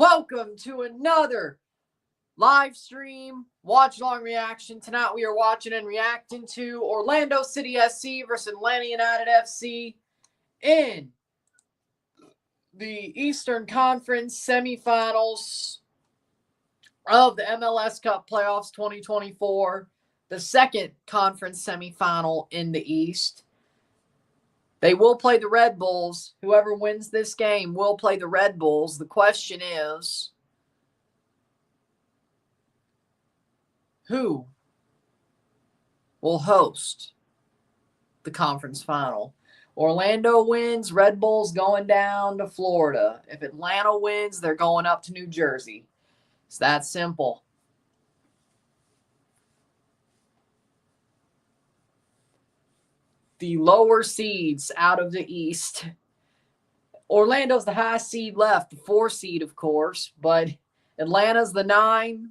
Welcome to another live stream watch-along reaction. Tonight we are watching and reacting to Orlando City SC versus Atlanta United FC in the Eastern Conference Semifinals of the MLS Cup Playoffs 2024, the second conference semifinal in the East. They will play the Red Bulls. Whoever wins this game will play the Red Bulls. The question is, who will host the conference final? Orlando wins, Red Bulls going down to Florida. If Atlanta wins, they're going up to New Jersey. It's that simple. The lower seeds out of the East. Orlando's the highest seed left, the 4 seed, of course, but Atlanta's the 9,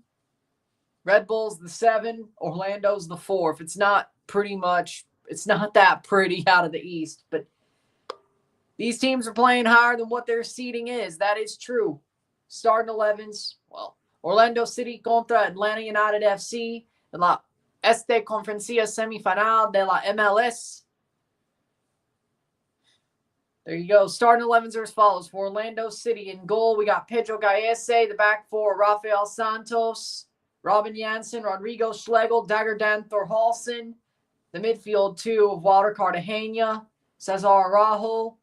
Red Bull's the 7, Orlando's the 4. It's not that pretty out of the East, but these teams are playing higher than what their seeding is. That is true. Starting 11s, well, Orlando City contra Atlanta United FC en la Conferencia Semifinal de la MLS. There you go. Starting 11s are as follows. For Orlando City, in goal, we got Pedro Gallese. The back four, Rafael Santos, Robin Janssen, Rodrigo Schlegel, Dagger Dan Thorhalsen. The midfield, 2 of Walter Cartagena, Cesar Araujo.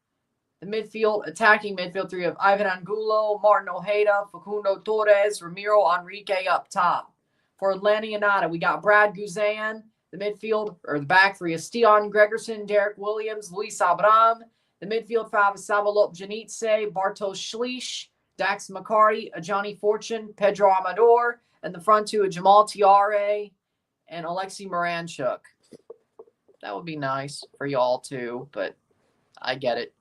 The attacking midfield, 3 of Ivan Angulo, Martin Ojeda, Facundo Torres, Ramiro Enrique up top. For Atlanta United, we got Brad Guzan. The back 3 is Stian Gregerson, Derek Williams, Luis Abram. The midfield 5 is Sabalop Janitze, Bartosz Schlich, Dax McCarty, Ajani Fortune, Pedro Amador, and the front 2 are Jamal Tiare and Alexei Moranchuk. That would be nice for y'all too, but I get it.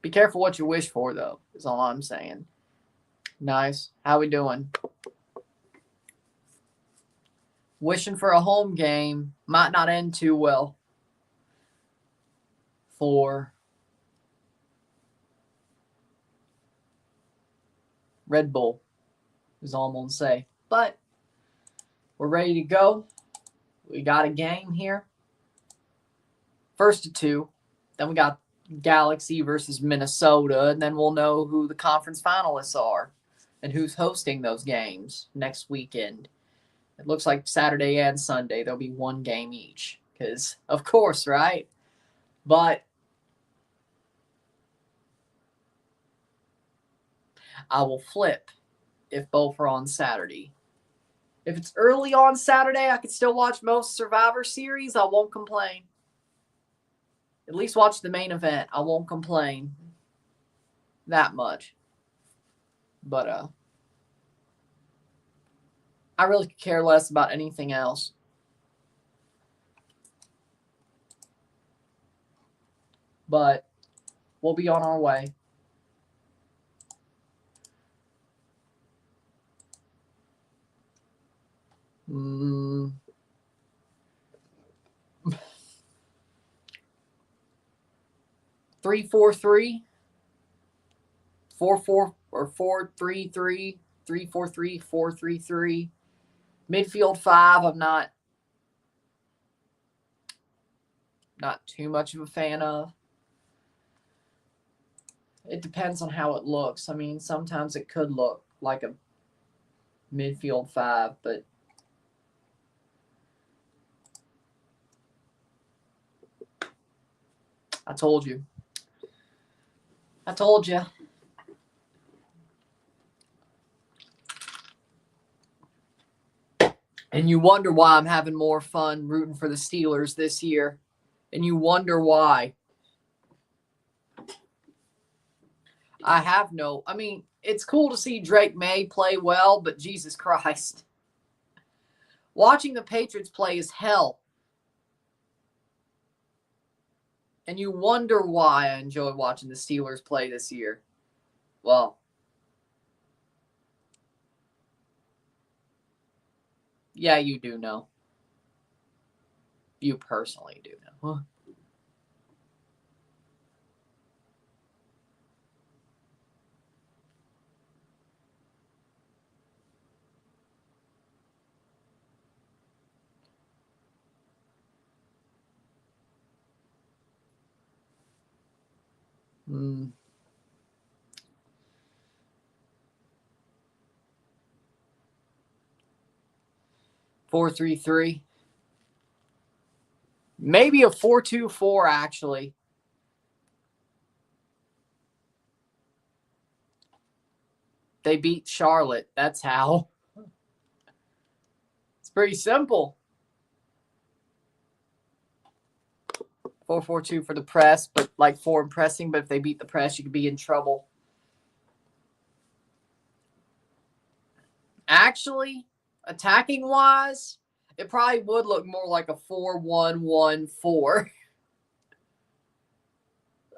Be careful what you wish for, though, is all I'm saying. Nice. How we doing? Wishing for a home game might not end too well for Red Bull, is all I'm going to say. But we're ready to go. We got a game here. First of 2. Then we got Galaxy versus Minnesota. And then we'll know who the conference finalists are and who's hosting those games next weekend. It looks like Saturday and Sunday there'll be 1 game each. Because, of course, right? But I will flip if both are on Saturday. If it's early on Saturday, I can still watch most Survivor Series. I won't complain. At least watch the main event. I won't complain that much. But I really could care less about anything else. But we'll be on our way. Mm. 3-4-3, 4-4 or 4-3-3, 3-4-3, 4-3-3. Midfield 5, I'm not too much of a fan of. It depends on how it looks. I mean, sometimes it could look like a midfield 5, but I told you. I told you. And you wonder why I'm having more fun rooting for the Steelers this year. And you wonder why. I mean, it's cool to see Drake May play well, but Jesus Christ. Watching the Patriots play is hell. And you wonder why I enjoy watching the Steelers play this year. Well, yeah, you do know. You personally do know. Huh? Mm. (4-3-3). Maybe a 4-2-4, actually. They beat Charlotte. That's how. It's pretty simple. 4-4-2 for the press, but like forward pressing. But if they beat the press, you could be in trouble. Actually, attacking-wise, it probably would look more like a 4-1-1-4.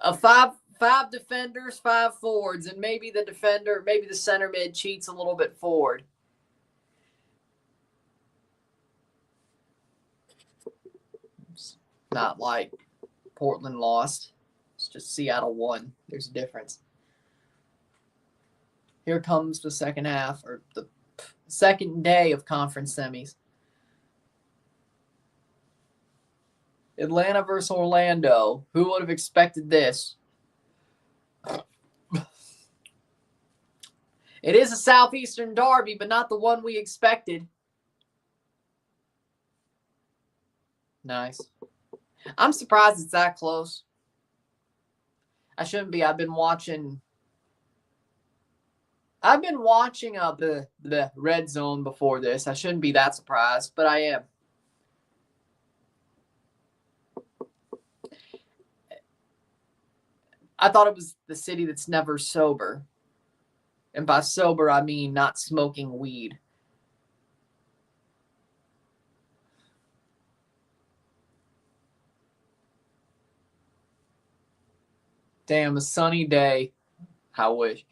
A five defenders, 5 forwards, and maybe the center mid cheats a little bit forward. It's not like Portland lost. It's just Seattle won. There's a difference. Here comes the second half, or the second day of conference semis. Atlanta versus Orlando. Who would have expected this? It is a Southeastern derby, but not the one we expected. Nice. I'm surprised it's that close. I shouldn't be. I've been watching the Red Zone before this. I shouldn't be that surprised, but I am. I thought it was the city that's never sober. And by sober, I mean not smoking weed. Damn, a sunny day. I wish.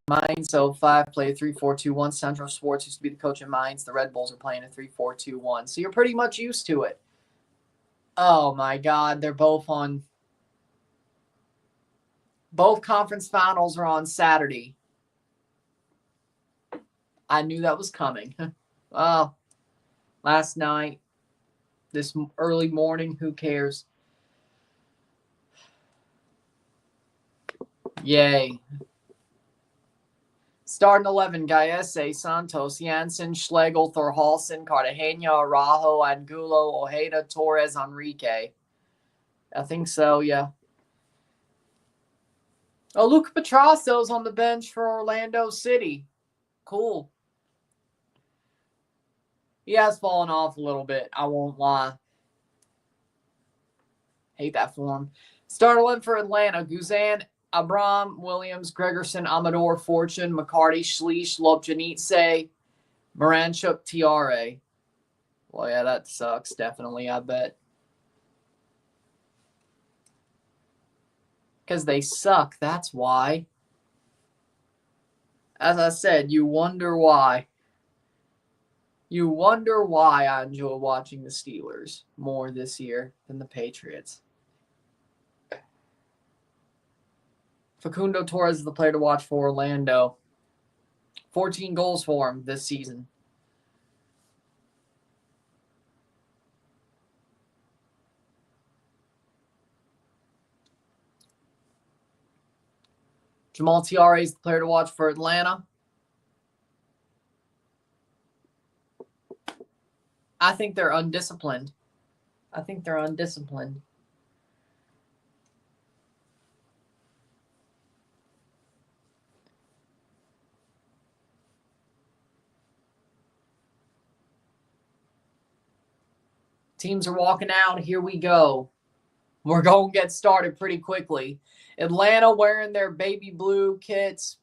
Mainz 05 play a 3-4-2-1. Central Sports used to be the coach in Mainz. The Red Bulls are playing a 3-4-2-1. So you're pretty much used to it. Oh, my God. They're both on. Both conference finals are on Saturday. I knew that was coming. Well, last night, this early morning, who cares? Yay. Starting 11, Gallese, Santos, Jansen, Schlegel, Thorhalsen, Cartagena, Araujo, Angulo, Ojeda, Torres, Enrique. I think so, yeah. Oh, Luca Petrasso's on the bench for Orlando City. Cool. He has fallen off a little bit, I won't lie. Hate that for him. Starting 11 for Atlanta, Guzan, Abram, Williams, Gregerson, Amador, Fortune, McCarty, Schleich, Lobjanitse, Moranchuk, Tiare. Well, yeah, that sucks, definitely, I bet. Because they suck, that's why. As I said, you wonder why. You wonder why I enjoy watching the Steelers more this year than the Patriots. Facundo Torres is the player to watch for Orlando. 14 goals for him this season. Jamal Tiare is the player to watch for Atlanta. I think they're undisciplined. Teams are walking out. Here we go. We're going to get started pretty quickly. Atlanta wearing their baby blue kits.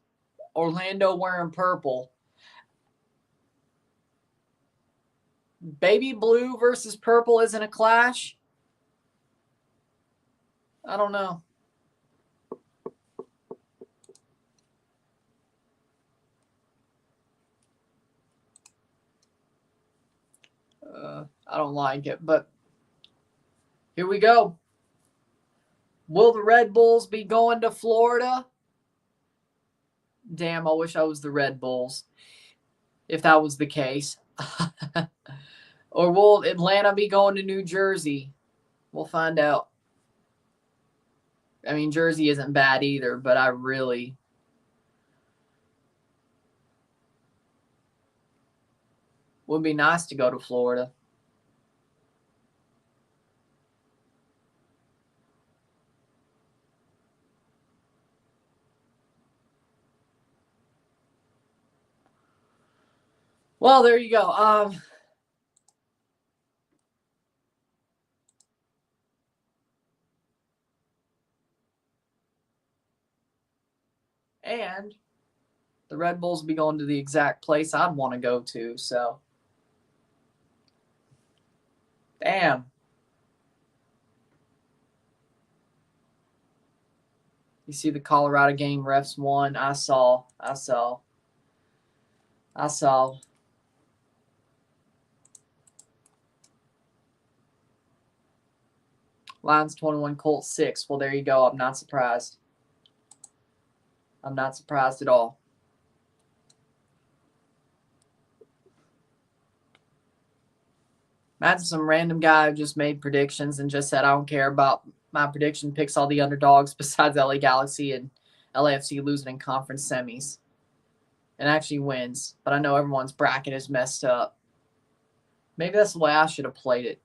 Orlando wearing purple. Baby blue versus purple isn't a clash? I don't know. I don't like it, but here we go. Will the Red Bulls be going to Florida? Damn, I wish I was the Red Bulls if that was the case. Or will Atlanta be going to New Jersey? We'll find out. I mean, Jersey isn't bad either, but I really... would be nice to go to Florida. Well, there you go. And the Red Bulls will be going to the exact place I'd want to go to, so. Damn. You see the Colorado game, refs won. I saw. Lions 21, Colts 6. Well, there you go. I'm not surprised. I'm not surprised at all. Imagine some random guy who just made predictions and just said, I don't care about my prediction, picks all the underdogs besides LA Galaxy and LAFC losing in conference semis. And actually wins. But I know everyone's bracket is messed up. Maybe that's the way I should have played it.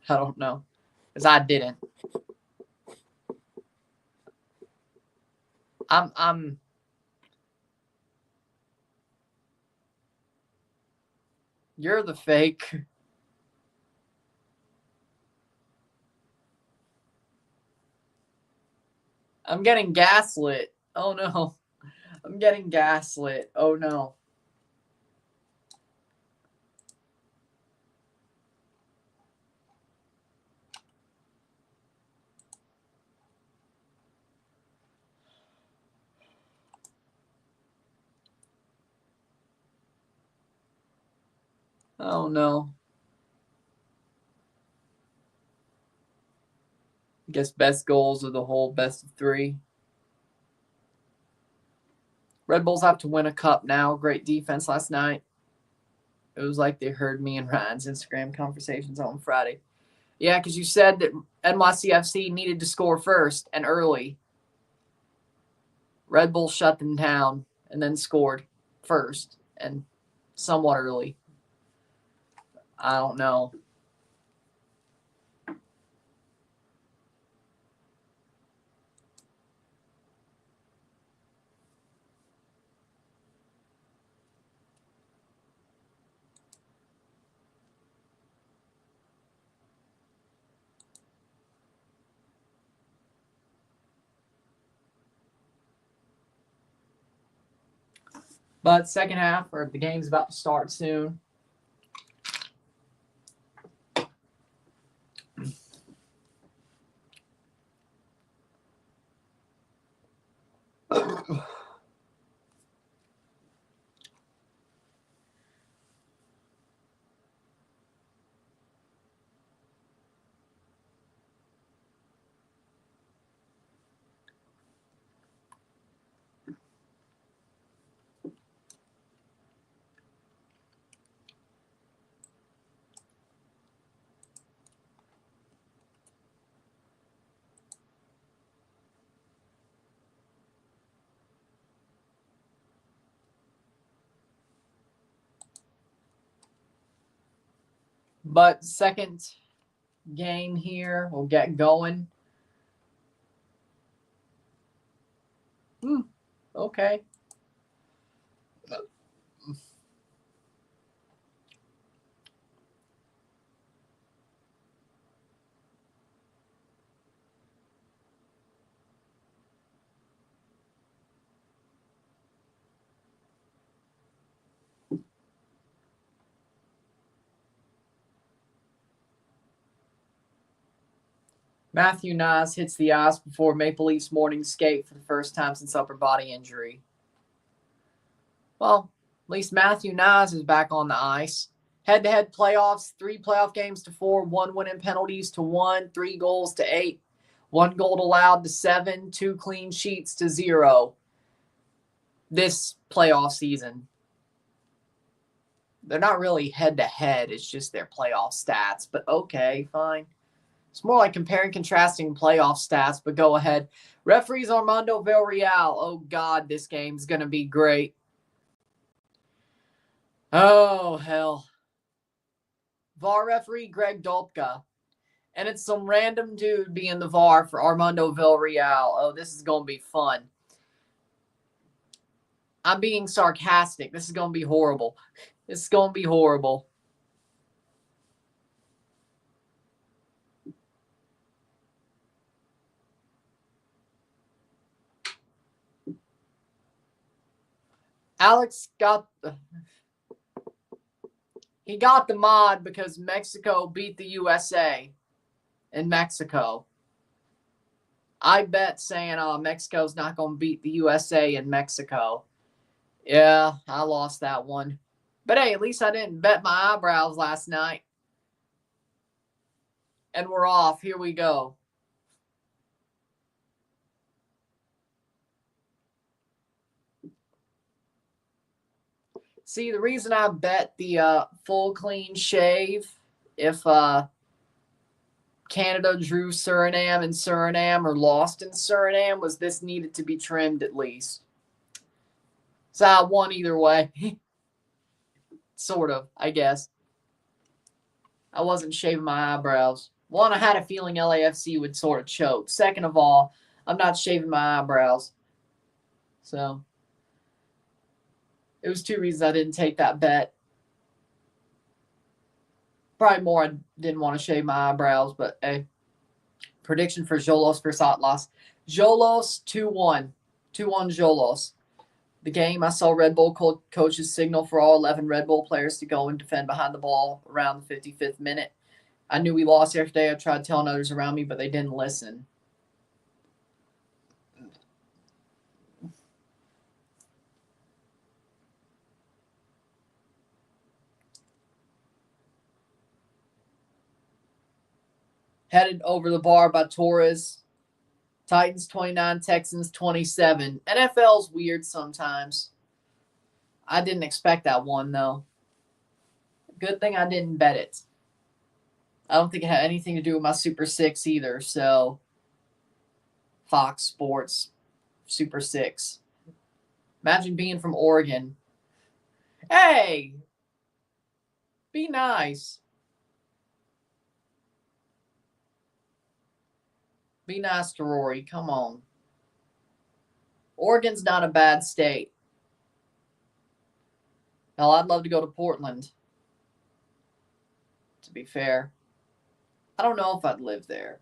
I don't know. Because I didn't. You're the fake. I'm getting gaslit. Oh no. I'm getting gaslit. Oh no. Oh no. I guess best goals of the whole best of 3. Red Bulls have to win a cup now. Great defense last night. It was like they heard me and Ryan's Instagram conversations on Friday. Yeah, because you said that NYCFC needed to score first and early. Red Bull shut them down and then scored first and somewhat early. I don't know. But second half, or the game's about to start soon. But second game here, we'll get going. Okay. Matthew Nas hits the ice before Maple Leafs morning skate for the first time since upper body injury. Well, at least Matthew Nas is back on the ice. Head-to-head playoffs, 3 playoff games to 4, 1 win in penalties to 1, 3 goals to 8, 1 goal allowed to 7, 2 clean sheets to 0 this playoff season. They're not really head-to-head. It's just their playoff stats. But okay, fine. It's more like comparing, contrasting playoff stats, but go ahead. Referees Armando Villarreal. Oh, God, this game's going to be great. Oh, hell. VAR referee Greg Dolpka. And it's some random dude being the VAR for Armando Villarreal. Oh, this is going to be fun. I'm being sarcastic. This is going to be horrible. This is going to be horrible. Alex got he got the mod because Mexico beat the USA in Mexico. I bet saying Mexico's not going to beat the USA in Mexico. Yeah, I lost that one. But hey, at least I didn't bet my eyebrows last night. And we're off. Here we go. See, the reason I bet the full clean shave, if Canada drew Suriname and Suriname or lost in Suriname, was this needed to be trimmed at least. So I won either way. Sort of, I guess. I wasn't shaving my eyebrows. One, I had a feeling LAFC would sort of choke. Second of all, I'm not shaving my eyebrows. So it was two reasons I didn't take that bet. Probably more I didn't want to shave my eyebrows, but hey. Prediction for Xolos versus Atlas. Xolos 2-1. 2-1 Xolos. The game, I saw Red Bull coaches signal for all 11 Red Bull players to go and defend behind the ball around the 55th minute. I knew we lost yesterday. I tried telling others around me, but they didn't listen. Headed over the bar by Torres. Titans 29, Texans 27. NFL's weird sometimes. I didn't expect that one, though. Good thing I didn't bet it. I don't think it had anything to do with my Super 6 either, so Fox Sports Super 6. Imagine being from Oregon. Hey! Be nice. Be nice to Rory. Come on. Oregon's not a bad state. Hell, I'd love to go to Portland. To be fair. I don't know if I'd live there.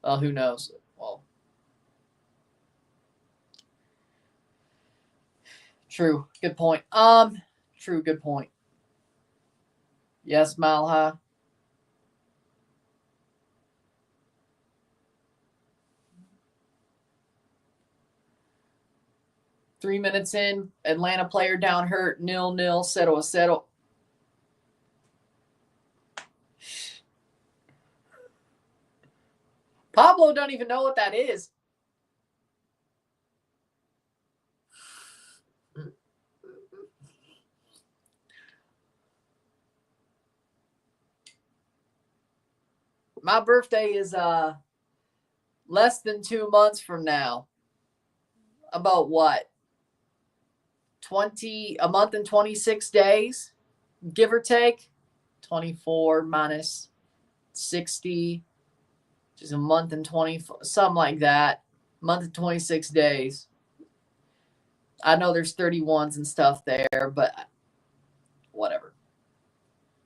Well, who knows? Well, true. Good point. True. Good point. Yes, Mile High. Three minutes in, Atlanta player down hurt, 0-0, settle. Pablo don't even know what that is. My birthday is less than 2 months from now. About what? A month and 26 days, give or take. 24 minus 60, which is a month and 20, something like that. Month and 26 days. I know there's 31s and stuff there, but whatever.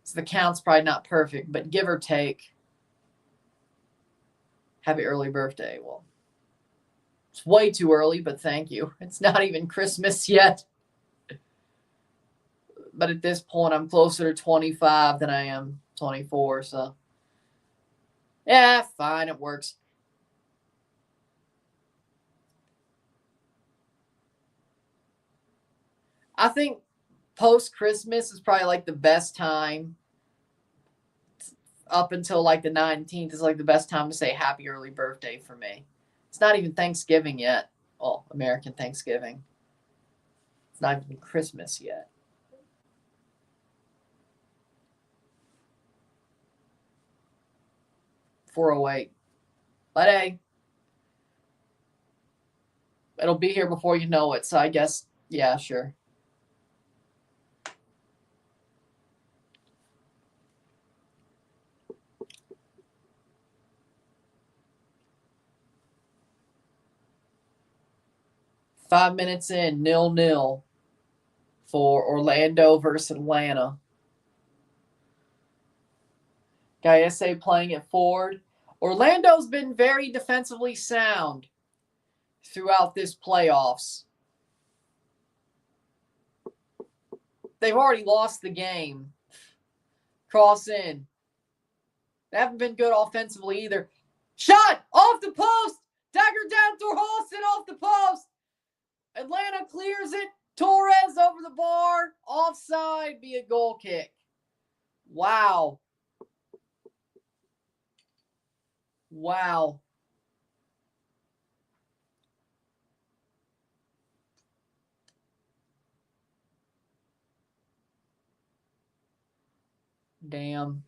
So the count's probably not perfect, but give or take. Happy early birthday. Well, it's way too early, but thank you. It's not even Christmas yet. But at this point, I'm closer to 25 than I am 24. So, yeah, fine. It works. I think post-Christmas is probably like the best time. Up until like the 19th is like the best time to say happy early birthday for me. It's not even Thanksgiving yet. Well, American Thanksgiving. It's not even Christmas yet. 4:08. But hey, it'll be here before you know it. So I guess, yeah, sure. Five minutes in, 0-0 for Orlando versus Atlanta. Gaiese playing it forward. Orlando's been very defensively sound throughout this playoffs. They've already lost the game. Cross in. They haven't been good offensively either. Shot off the post. Dagger down through Halston off the post. Atlanta clears it. Torres over the bar. Offside, be a goal kick. Wow. Wow. Damn.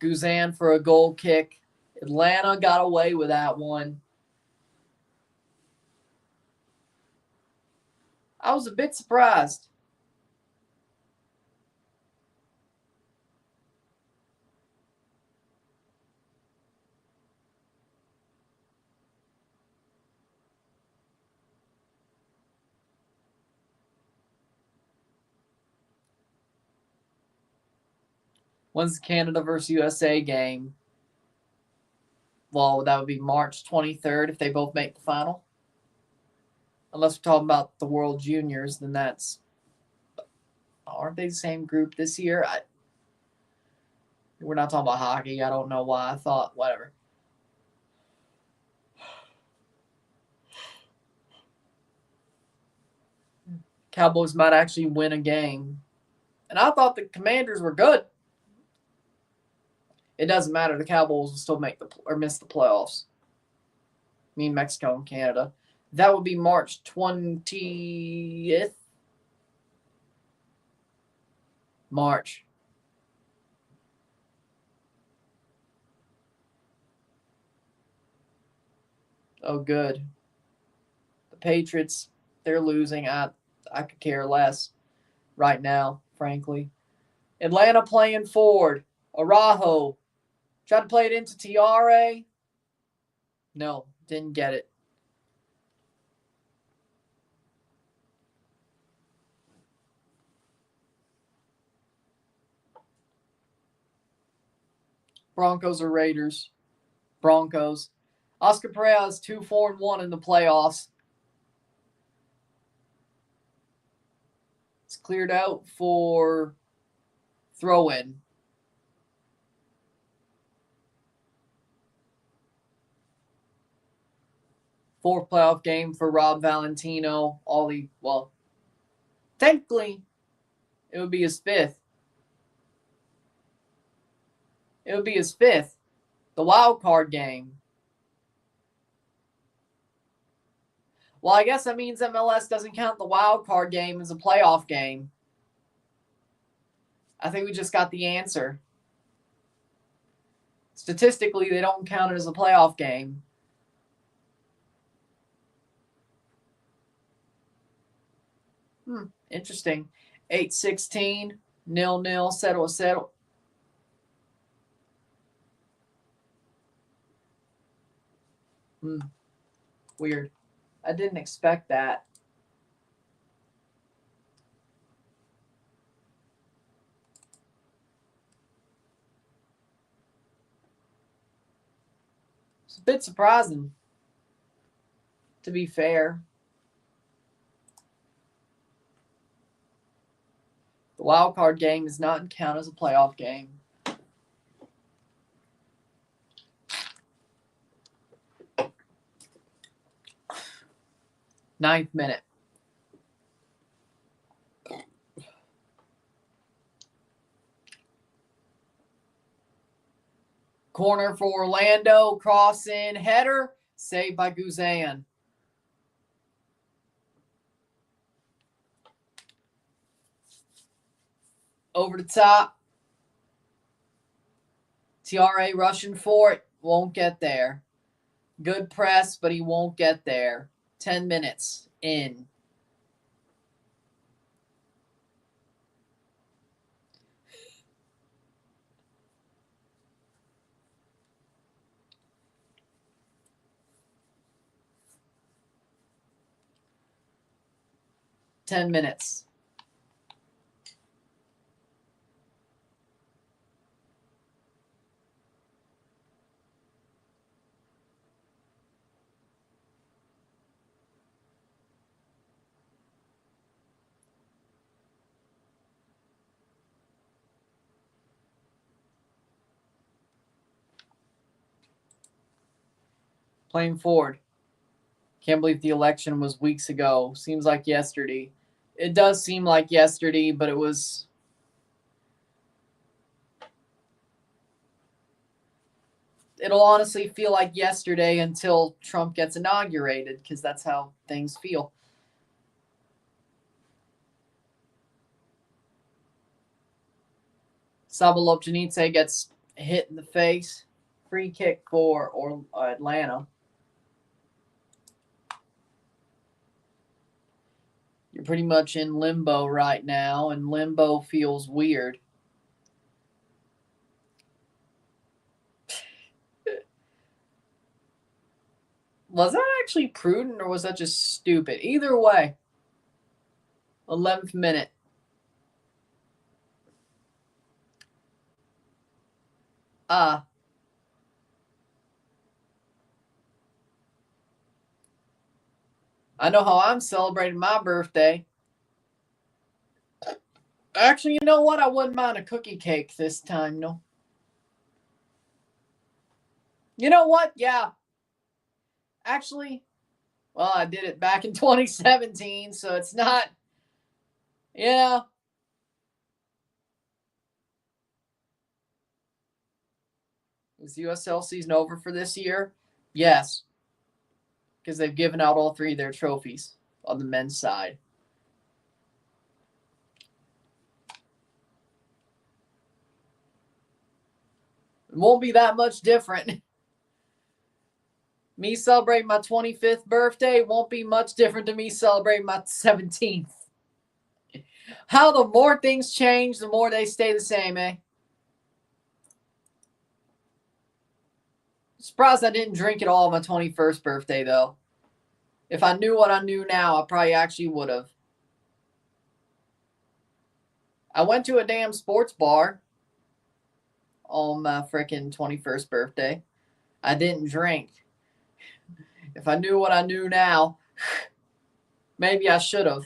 Guzan for a goal kick. Atlanta got away with that one. I was a bit surprised. When's the Canada versus USA game? Well, that would be March 23rd if they both make the final. Unless we're talking about the World Juniors, then that's... Aren't they the same group this year? We're not talking about hockey. I don't know why I thought, whatever. Cowboys might actually win a game. And I thought the Commanders were good. It doesn't matter. The Cowboys will still miss the playoffs. I mean, Mexico and Canada. That would be March 20th. March. Oh, good. The Patriots, they're losing. I could care less right now, frankly. Atlanta playing forward. Araujo. Tried to play it into Tiare. No, didn't get it. Broncos or Raiders? Broncos. Oscar Pereira is 2-4-1 in the playoffs. It's cleared out for throw-in. Fourth playoff game for Rob Valentino. Well, technically, it would be his fifth. It would be his fifth. The wild card game. Well, I guess that means MLS doesn't count the wild card game as a playoff game. I think we just got the answer. Statistically, they don't count it as a playoff game. Interesting. 8-16, 0-0, settle. Weird. I didn't expect that. It's a bit surprising, to be fair. The wild card game does not count as a playoff game. Ninth minute. Corner for Orlando. Cross in. Header. Saved by Guzan. Over the top. TRA rushing for it. Won't get there. Good press, but he won't get there. 10 minutes in. Minutes. Playing forward. Can't believe the election was weeks ago. Seems like yesterday. It does seem like yesterday, but it was... It'll honestly feel like yesterday until Trump gets inaugurated, because that's how things feel. Sabalopjanice gets hit in the face. Free kick for Atlanta. You're pretty much in limbo right now, and limbo feels weird. Was that actually prudent, or was that just stupid? Either way, 11th minute. I know how I'm celebrating my birthday. Actually, you know what? I wouldn't mind a cookie cake this time, no. You know what? Yeah. Actually, well, I did it back in 2017, so it's not... Yeah. Is the USL season over for this year? Yes. Because they've given out all 3 of their trophies on the men's side. It won't be that much different. Me celebrating my 25th birthday won't be much different to me celebrating my 17th. How the more things change, the more they stay the same, eh? Surprised I didn't drink at all on my 21st birthday, though. If I knew what I knew now, I probably actually would have. I went to a damn sports bar on my freaking 21st birthday. I didn't drink. If I knew what I knew now, maybe I should have.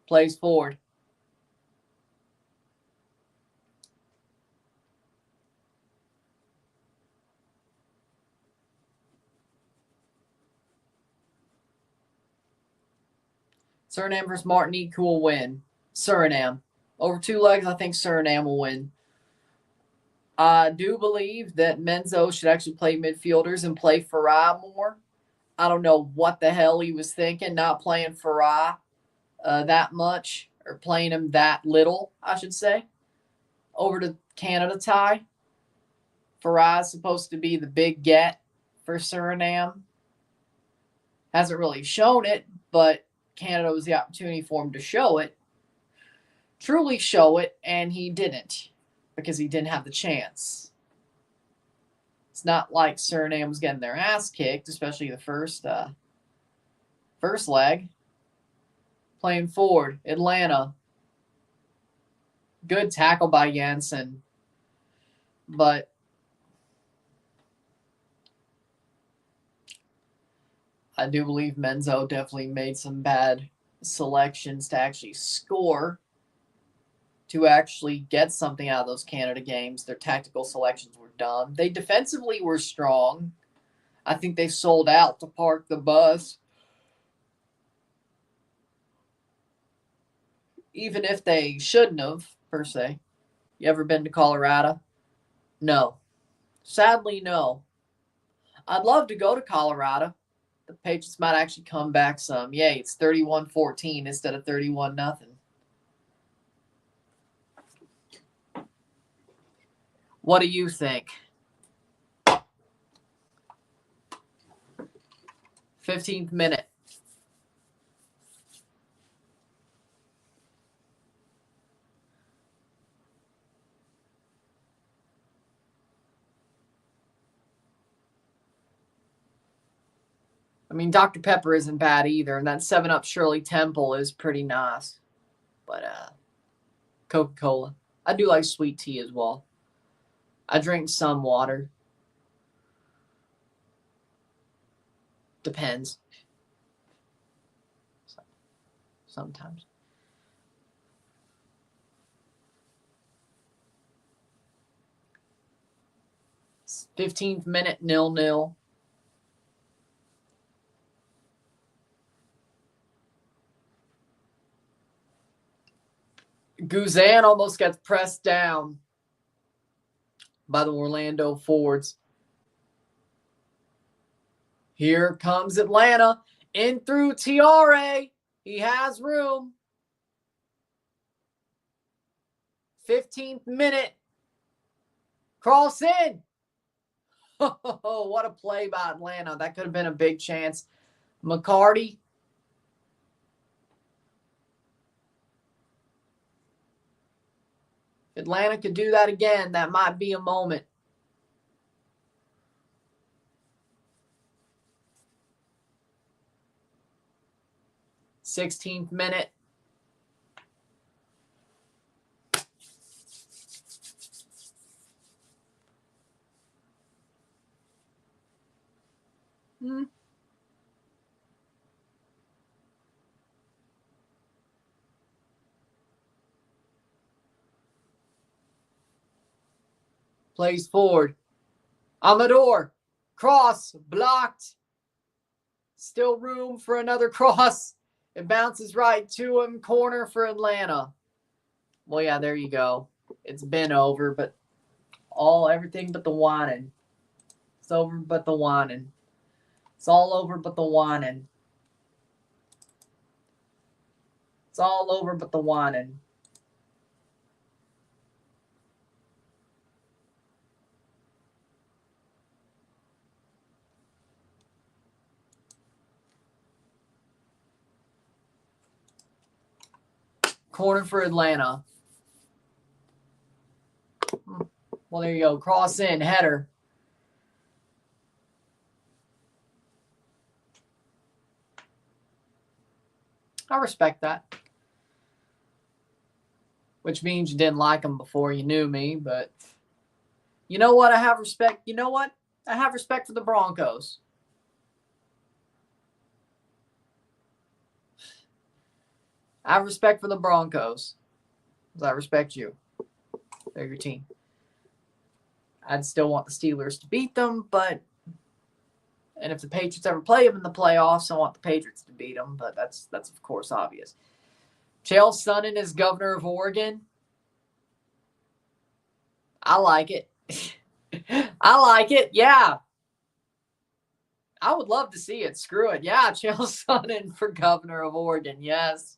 Plays forward. Suriname versus Martinique, who will win? Suriname. Over 2 legs, I think Suriname will win. I do believe that Menzo should actually play midfielders and play Farah more. I don't know what the hell he was thinking, not playing Farah that much, or playing him that little, I should say. Over to Canada tie. Farah is supposed to be the big get for Suriname. Hasn't really shown it, but Canada was the opportunity for him to show it. Truly show it, and he didn't, because he didn't have the chance. It's not like Suriname was getting their ass kicked, especially the first leg. Playing forward, Atlanta. Good tackle by Janssen. But I do believe Menzo definitely made some bad selections to actually score, to actually get something out of those Canada games. Their tactical selections were dumb. They defensively were strong. I think they sold out to park the bus. Even if they shouldn't have, per se. You ever been to Colorado? No. Sadly, no. I'd love to go to Colorado. The Patriots might actually come back some. Yay, it's 31-14 instead of 31-0. What do you think? 15th minute. I mean, Dr. Pepper isn't bad either, and that 7-Up Shirley Temple is pretty nice. But Coca-Cola. I do like sweet tea as well. I drink some water. Depends. Sometimes. 15th minute, 0-0. Guzan almost gets pressed down by the Orlando forwards. Here comes Atlanta. In through Tiare. He has room. 15th minute. Cross in. Oh, what a play by Atlanta. That could have been a big chance. McCarty. If Atlanta could do that again, that might be a moment. Sixteenth minute. Plays forward. Amador. Cross. Blocked. Still room for another cross. It bounces right to him. Corner for Atlanta. Well, yeah, there you go. It's been over, but everything but the whining. It's over but the whining. It's all over but the whining. It's all over but the whining. Corner for Atlanta. Well, there you go. Cross in. Header. I respect that. Which means you didn't like him before you knew me, but you know what? I have respect. You know what? I have respect for the Broncos. I have respect for the Broncos. Because I respect you. They're your team. I'd still want the Steelers to beat them, and if the Patriots ever play them in the playoffs, I want the Patriots to beat them, but that's of course obvious. Chael Sonnen is governor of Oregon. I like it. I like it. Yeah. I would love to see it. Screw it. Yeah, Chael Sonnen for governor of Oregon. Yes.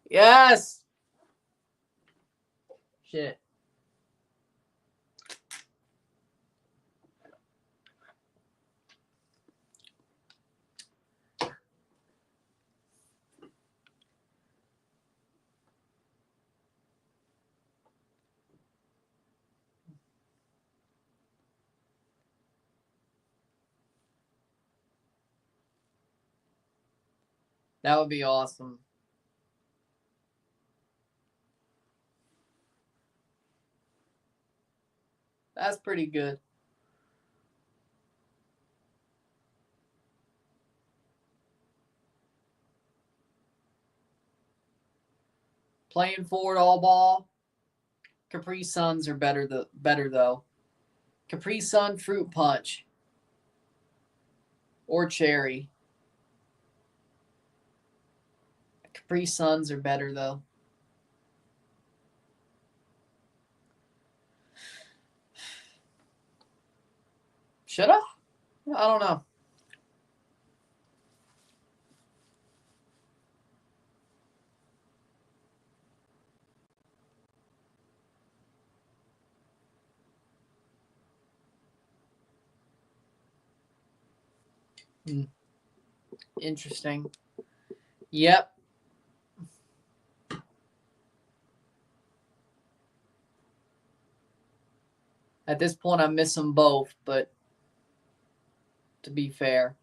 Yes. Shit. That would be awesome. That's pretty good. Playing forward all ball. Capri Suns are better though. Capri Sun fruit punch. Or cherry. Capri Suns are better though. Should I? I don't know. Interesting. Yep. At this point, I miss them both, but to be fair.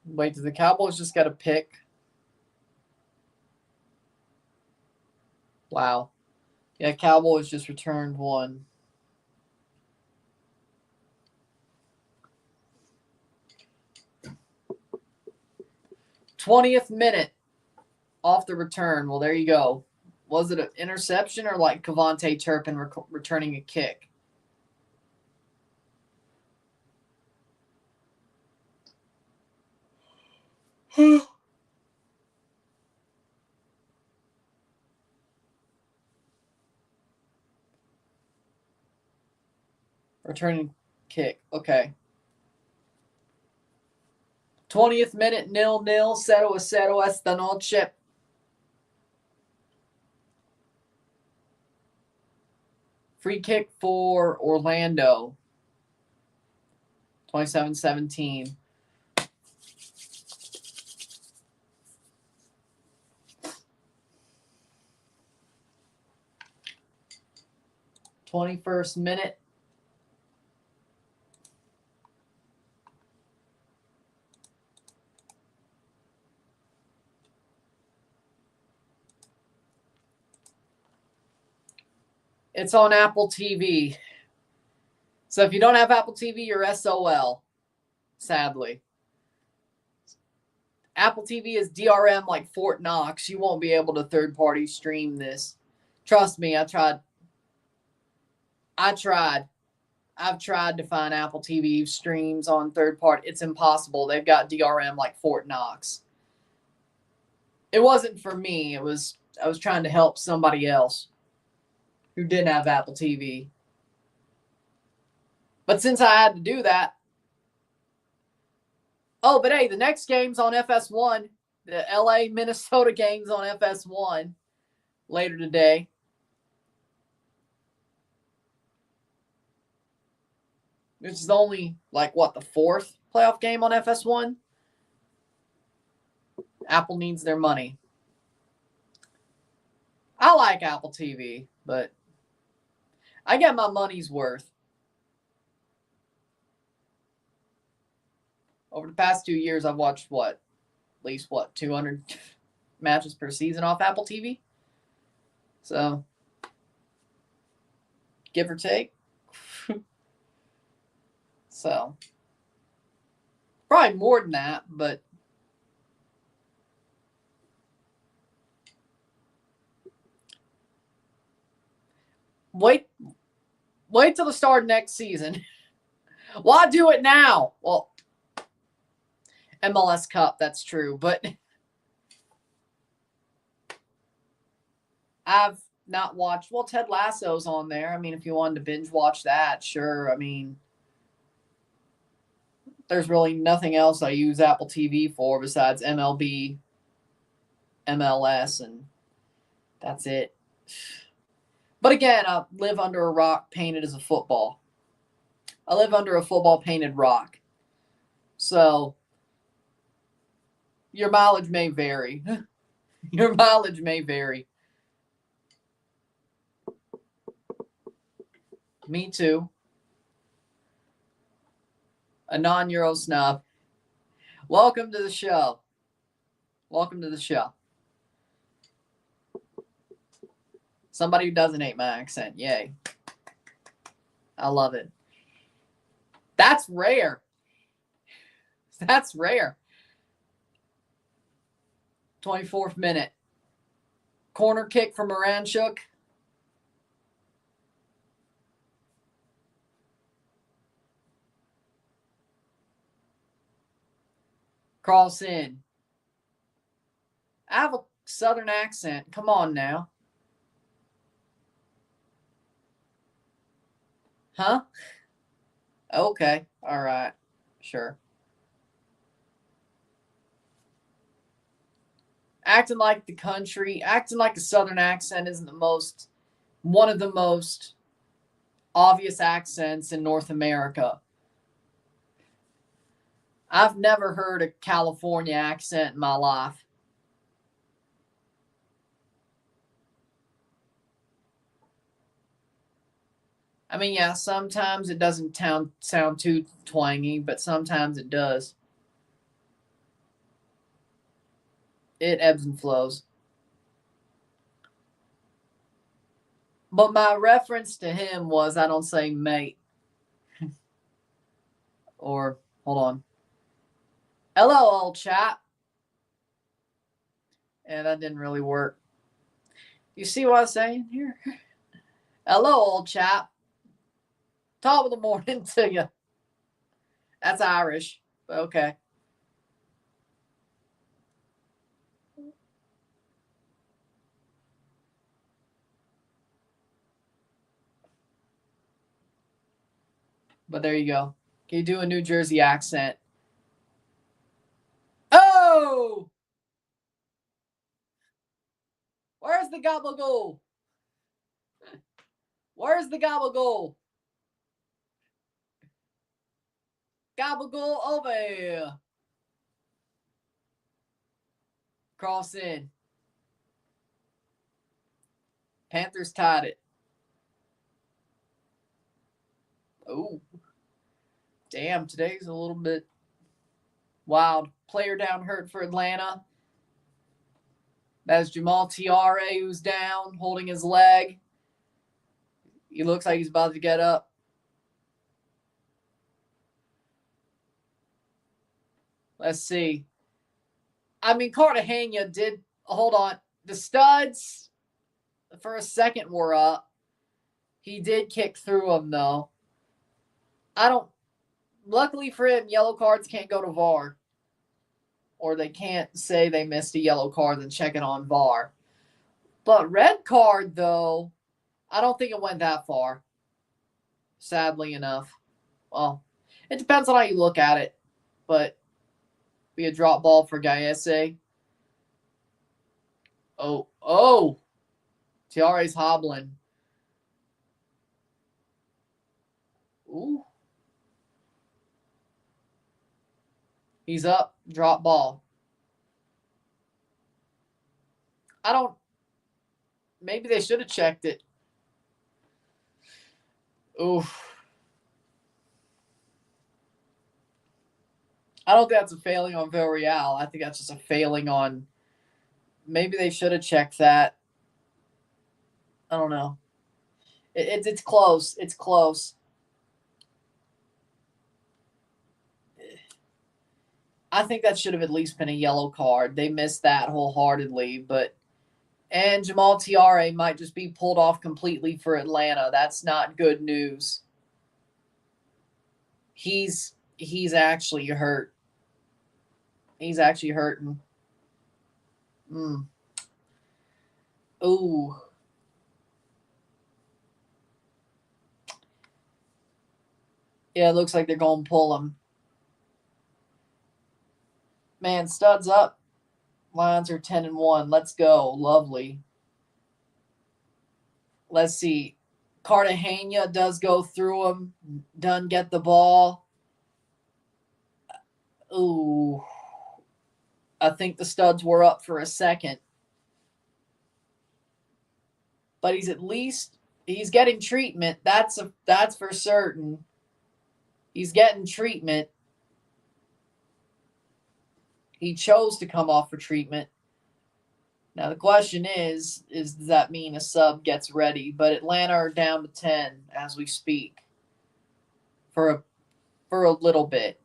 Wait, do the Cowboys just got a pick? Wow. Yeah, Cowboys just returned one. '20th minute off the return. Well, there you go. Was it an interception or like Kavontae Turpin returning a kick? Returning kick. Okay. 20th minute, 0-0. 0-0 esta noche. Free kick for Orlando. 27-17. '21st minute. It's on Apple TV. So if you don't have Apple TV, you're SOL, sadly. Apple TV is DRM like Fort Knox. You won't be able to third-party stream this. Trust me, I tried. I've tried to find Apple TV streams on third party. It's impossible. They've got DRM like Fort Knox. It wasn't for me. I was trying to help somebody else who didn't have Apple TV. But since I had to do that, oh, but hey, the next game's on FS1. The LA Minnesota game's on FS1 later today. Which is only the fourth playoff game on FS1. Apple needs their money. I like Apple TV, but I get my money's worth. Over the past 2 years, I've watched at least 200 matches per season off Apple TV. So, give or take. So, probably more than that, but wait till the start of next season. Why do it now? Well, MLS Cup, that's true, but I've not watched. Well, Ted Lasso's on there. I mean, if you wanted to binge watch that, sure. I mean, there's really nothing else I use Apple TV for besides MLB, MLS, and that's it. But again, I live under a rock painted as a football. I live under a football painted rock. So your mileage may vary. Your mileage may vary. Me too. A non-Euro snob. Welcome to the show. Welcome to the show. Somebody who doesn't hate my accent. Yay. I love it. That's rare. That's rare. 24th minute. Corner kick from Moranchuk. Cross in. I have a Southern accent. Come on now. Huh? Okay. All right. Sure. Acting like the country, acting like a Southern accent isn't one of the most obvious accents in North America. I've never heard a California accent in my life. I mean, yeah, sometimes it doesn't sound too twangy, but sometimes it does. It ebbs and flows. But my reference to him was I don't say mate. Or, hold on. Hello, old chap. And that didn't really work. You see what I'm saying here? Hello, old chap. Top of the morning to you. That's Irish. Okay. But there you go. Can you do a New Jersey accent? Oh! Where's the gabagool? Where's the gabagool? Gabagool over here. Cross in. Panthers tied it. Oh. Damn, today's a little bit wild. Player down hurt for Atlanta. That's Jamal Tiare who's down, holding his leg. He looks like he's about to get up. Let's see. I mean, Cartagena did. Hold on. The studs, for a second, were up. He did kick through them, though. Luckily for him, yellow cards can't go to VAR. Or they can't say they missed a yellow card and check it on VAR. But red card, though, I don't think it went that far. Sadly enough. Well, it depends on how you look at it. But be a drop ball for Gaiese. Oh. Tiare's hobbling. Ooh. He's up. Drop ball. Maybe they should have checked it. Oof. I don't think that's a failing on Villarreal. I think that's just a failing on. Maybe they should have checked that. I don't know. It's close. It's close. I think that should have at least been a yellow card. They missed that wholeheartedly, and Jamal Tiare might just be pulled off completely for Atlanta. That's not good news. He's actually hurt. He's actually hurting. Ooh. Yeah, it looks like they're going to pull him. Man, studs up. Lions are 10-1. Let's go. Lovely. Let's see. Cartagena does go through him. Doesn't get the ball. Ooh. I think the studs were up for a second. But he's getting treatment. That's for certain. He's getting treatment. He chose to come off for treatment. Now the question is does that mean a sub gets ready? But Atlanta are down to 10 as we speak for a little bit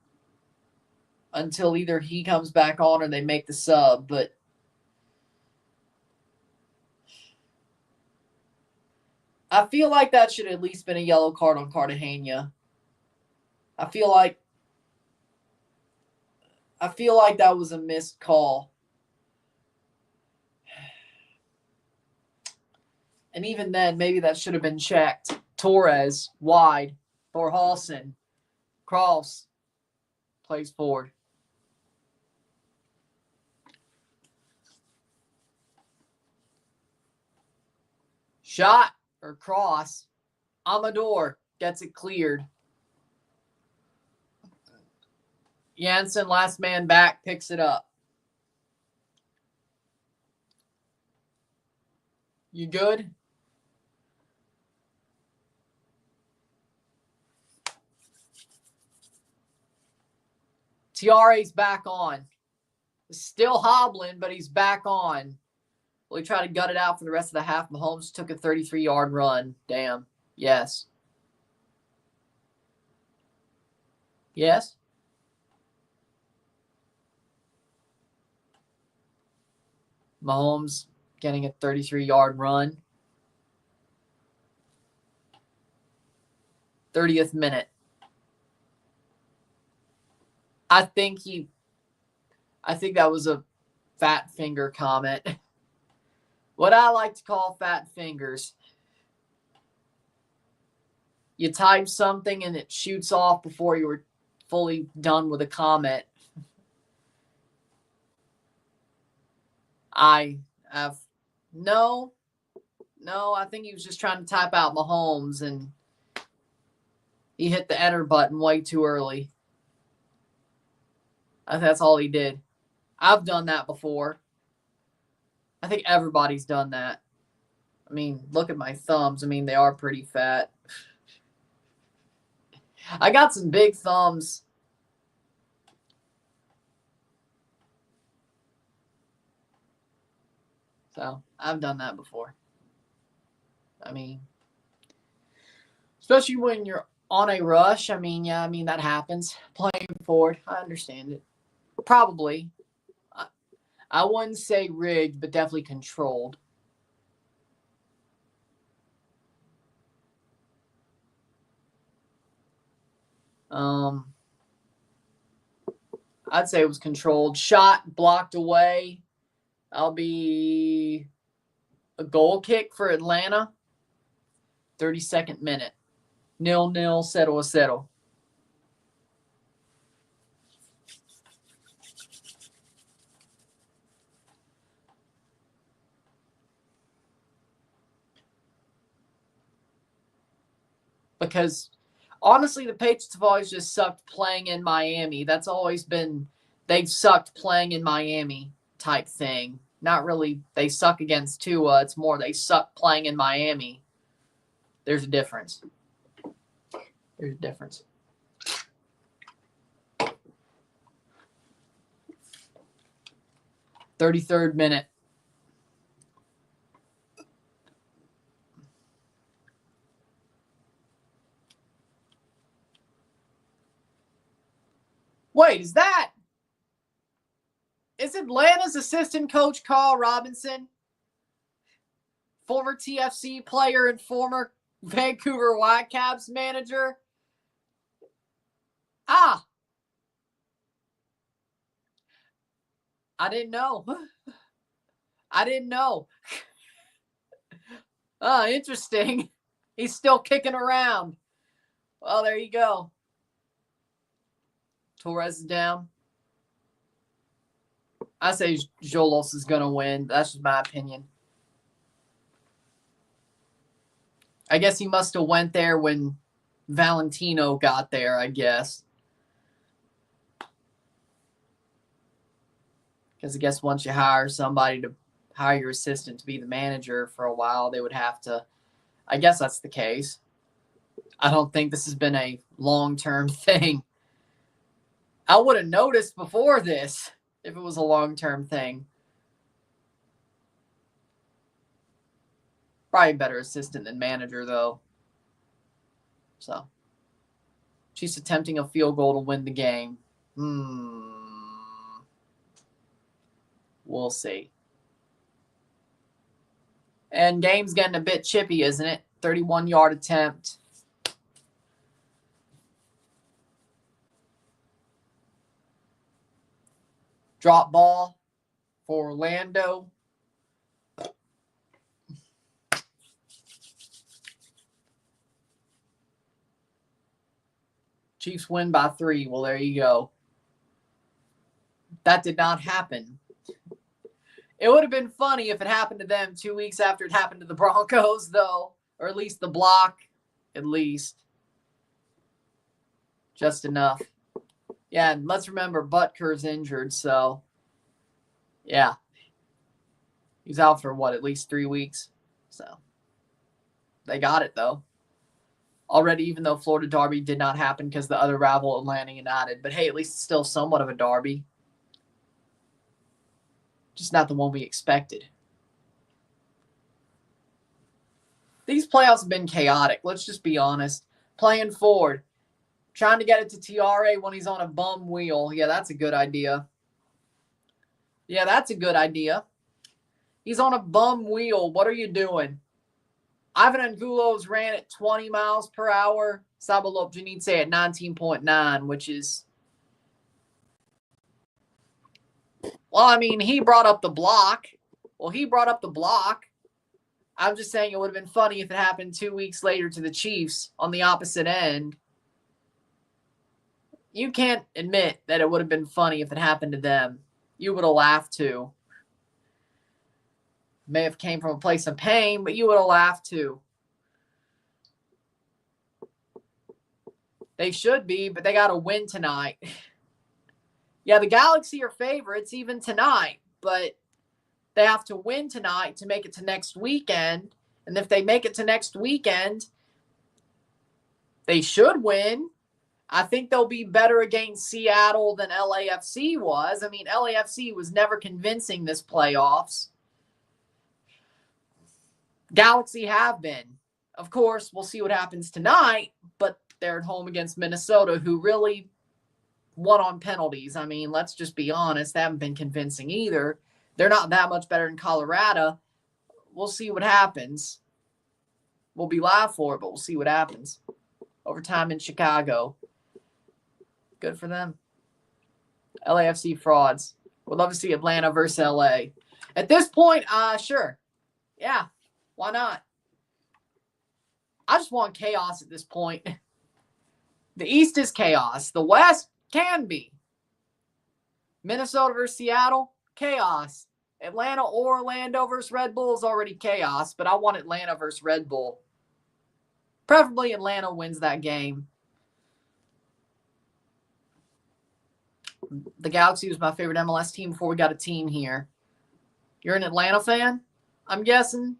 until either he comes back on or they make the sub. But I feel like that should have at least been a yellow card on Cartagena. I feel like that was a missed call. And even then, maybe that should have been checked. Torres, wide. Thorhalsen, cross, plays forward. Shot or cross. Amador gets it cleared. Janssen, last man back, picks it up. You good? Tiare's back on. Still hobbling, but he's back on. Well, he tried to gut it out for the rest of the half. Mahomes took a 33-yard run. Damn. Yes. Yes? Mahomes getting a 33-yard run. 30th minute. I think that was a fat finger comment. What I like to call fat fingers. You type something and it shoots off before you were fully done with a comment. I think he was just trying to type out Mahomes and he hit the enter button way too early. I think that's all he did. I've done that before. I think everybody's done that. I mean, look at my thumbs. I mean, they are pretty fat. I got some big thumbs. So, I've done that before. I mean, especially when you're on a rush. I mean, that happens. Playing forward, I understand it. Probably. I wouldn't say rigged, but definitely controlled. I'd say it was controlled. Shot blocked away. I'll be a goal kick for Atlanta. 32nd minute. 0-0, 0-0. Because honestly, the Patriots have always just sucked playing in Miami. That's always been, they've sucked playing in Miami type thing. Not really, they suck against Tua. It's more they suck playing in Miami. There's a difference. 33rd minute. Wait, is Atlanta's assistant coach Carl Robinson? Former TFC player and former Vancouver Whitecaps manager? I didn't know. Interesting. He's still kicking around. Well, there you go. Torres is down. I say Jolos is going to win. That's just my opinion. I guess he must have went there when Valentino got there, I guess. Because I guess once you hire somebody to hire your assistant to be the manager for a while, they would have to. I guess that's the case. I don't think this has been a long-term thing. I would have noticed before this if it was a long-term thing. Probably a better assistant than manager, though. So, she's attempting a field goal to win the game. We'll see. And game's getting a bit chippy, isn't it? 31-yard attempt. Drop ball for Orlando. Chiefs win by 3. Well, there you go. That did not happen. It would have been funny if it happened to them 2 weeks after it happened to the Broncos, though. Or at least the block. At least. Just enough. Yeah, and let's remember Butker's injured, so yeah. He's out for what, at least 3 weeks? So they got it, though. Already, even though Florida Derby did not happen because the other rival, Atlanta United. But hey, at least it's still somewhat of a derby. Just not the one we expected. These playoffs have been chaotic. Let's just be honest. Playing Ford. Trying to get it to Tiare when he's on a bum wheel. Yeah, that's a good idea. Yeah, that's a good idea. He's on a bum wheel. What are you doing? Ivan Angulo's ran at 20 miles per hour. Sabalop Janitse at 19.9, which is... Well, I mean, he brought up the block. I'm just saying it would have been funny if it happened 2 weeks later to the Chiefs on the opposite end. You can't admit that it would have been funny if it happened to them. You would have laughed too. May have came from a place of pain, but you would have laughed too. They should be, but they got to win tonight. Yeah, the Galaxy are favorites even tonight, but they have to win tonight to make it to next weekend. And if they make it to next weekend, they should win. I think they'll be better against Seattle than LAFC was. I mean, LAFC was never convincing this playoffs. Galaxy have been. Of course, we'll see what happens tonight, but they're at home against Minnesota, who really won on penalties. I mean, let's just be honest. They haven't been convincing either. They're not that much better than Colorado. We'll see what happens. We'll be live for it, but we'll see what happens. Overtime in Chicago. Good for them. LAFC frauds. Would love to see Atlanta versus LA. At this point, sure. Yeah, why not? I just want chaos at this point. The East is chaos. The West can be. Minnesota versus Seattle, chaos. Atlanta or Orlando versus Red Bull is already chaos, but I want Atlanta versus Red Bull. Preferably Atlanta wins that game. The Galaxy was my favorite MLS team before we got a team here. You're an Atlanta fan, I'm guessing?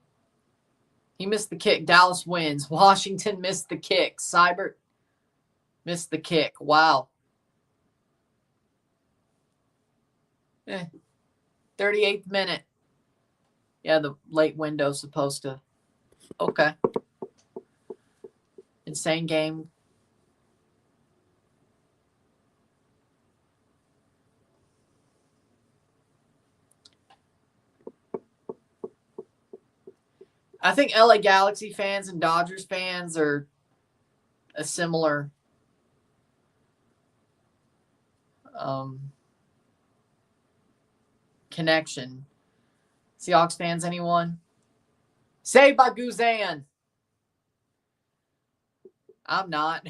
He missed the kick. Dallas wins. Washington missed the kick. Seibert missed the kick. Wow. 38th minute. Yeah, the late window's supposed to. Okay. Insane game. I think LA Galaxy fans and Dodgers fans are a similar connection. Seahawks fans, anyone? Saved by Guzan. I'm not.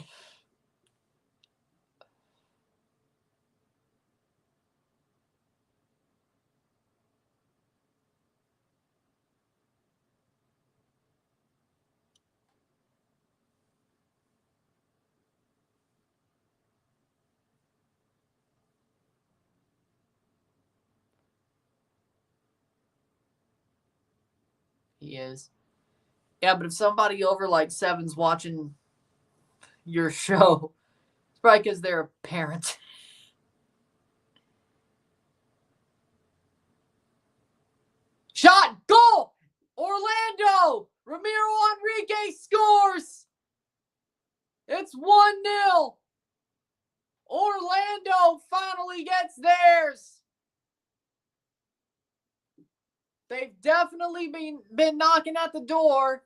He is. Yeah, but if somebody over like 7's watching your show, it's probably because they're a parent. Shot, goal! Orlando! Ramiro Enrique scores! It's 1-0. Orlando finally gets theirs. They've definitely been knocking at the door.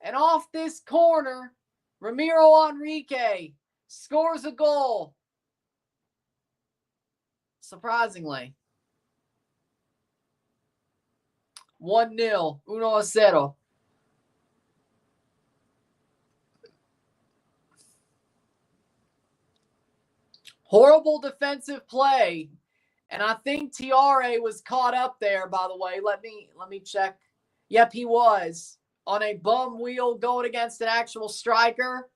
And off this corner, Ramiro Enrique scores a goal. Surprisingly. 1-0. 1-0. Horrible defensive play. And I think Tiare was caught up there, by the way. Let me check. Yep, he was. On a bum wheel going against an actual striker.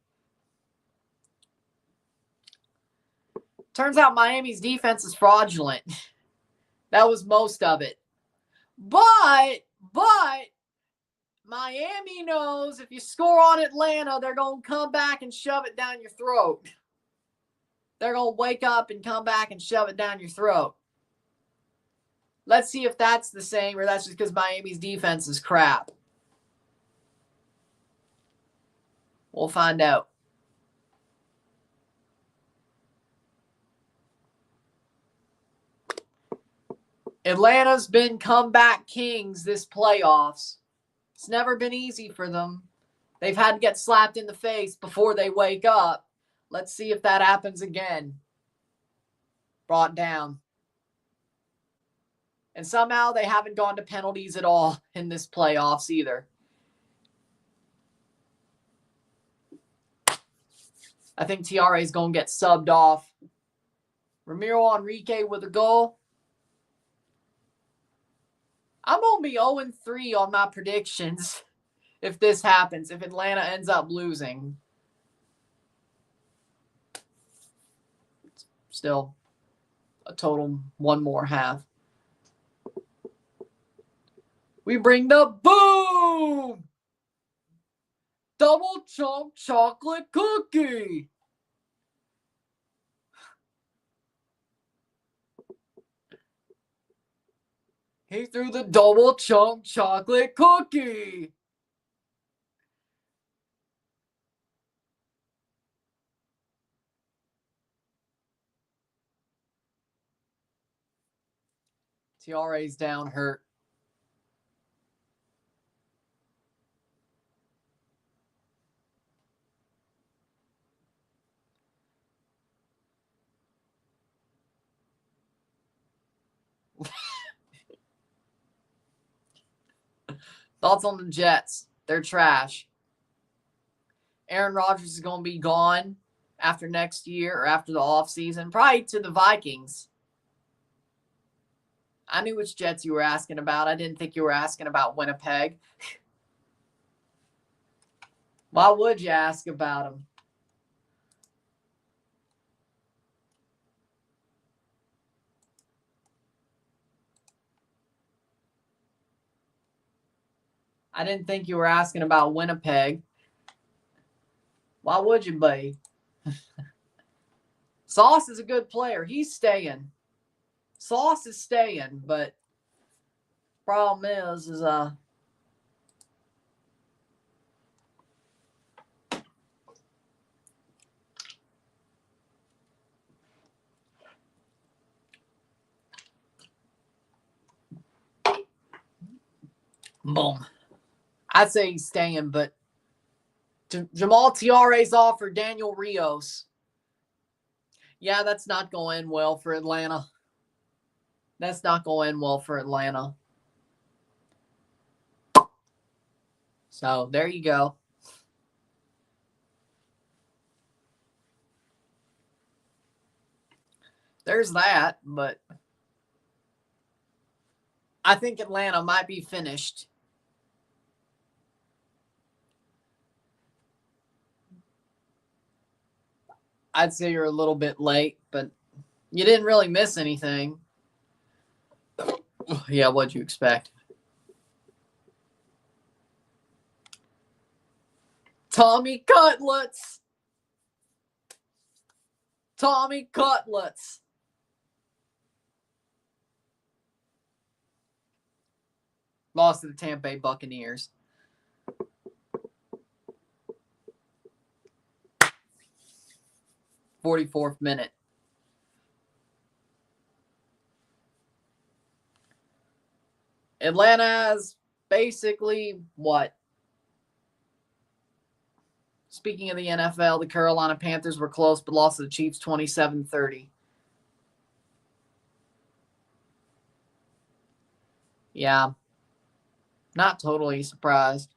Turns out Miami's defense is fraudulent. That was most of it. But Miami knows if you score on Atlanta, they're going to come back and shove it down your throat. They're going to wake up and come back and shove it down your throat. Let's see if that's the same or that's just because Miami's defense is crap. We'll find out. Atlanta's been comeback kings this playoffs. It's never been easy for them. They've had to get slapped in the face before they wake up. Let's see if that happens again. Brought down. And somehow they haven't gone to penalties at all in this playoffs either. I think Tiare is going to get subbed off. Ramiro Enrique with a goal. I'm going to be 0-3 on my predictions if this happens, if Atlanta ends up losing. Still a total one more half. We bring the boom! Double chunk chocolate cookie. He threw the double chunk chocolate cookie. Tiare's down hurt. Thoughts on the Jets? They're trash. Aaron Rodgers is going to be gone after next year or after the offseason, probably to the Vikings. I knew which Jets you were asking about. I didn't think you were asking about Winnipeg. Why would you ask about them? I didn't think you were asking about Winnipeg. Why would you be? Sauce is a good player. He's staying. Sauce is staying, but problem is boom. I'd say he's staying, but Jamal Tiare's off for Daniel Rios. Yeah, that's not going well for Atlanta. That's not going well for Atlanta. So there you go. There's that, but I think Atlanta might be finished. I'd say you're a little bit late, but you didn't really miss anything. Yeah, what'd you expect? Tommy Cutlets. Tommy Cutlets. Lost to the Tampa Bay Buccaneers. '44th minute. Atlanta has basically what? Speaking of the NFL, the Carolina Panthers were close but lost to the Chiefs 27-30. Yeah. Not totally surprised.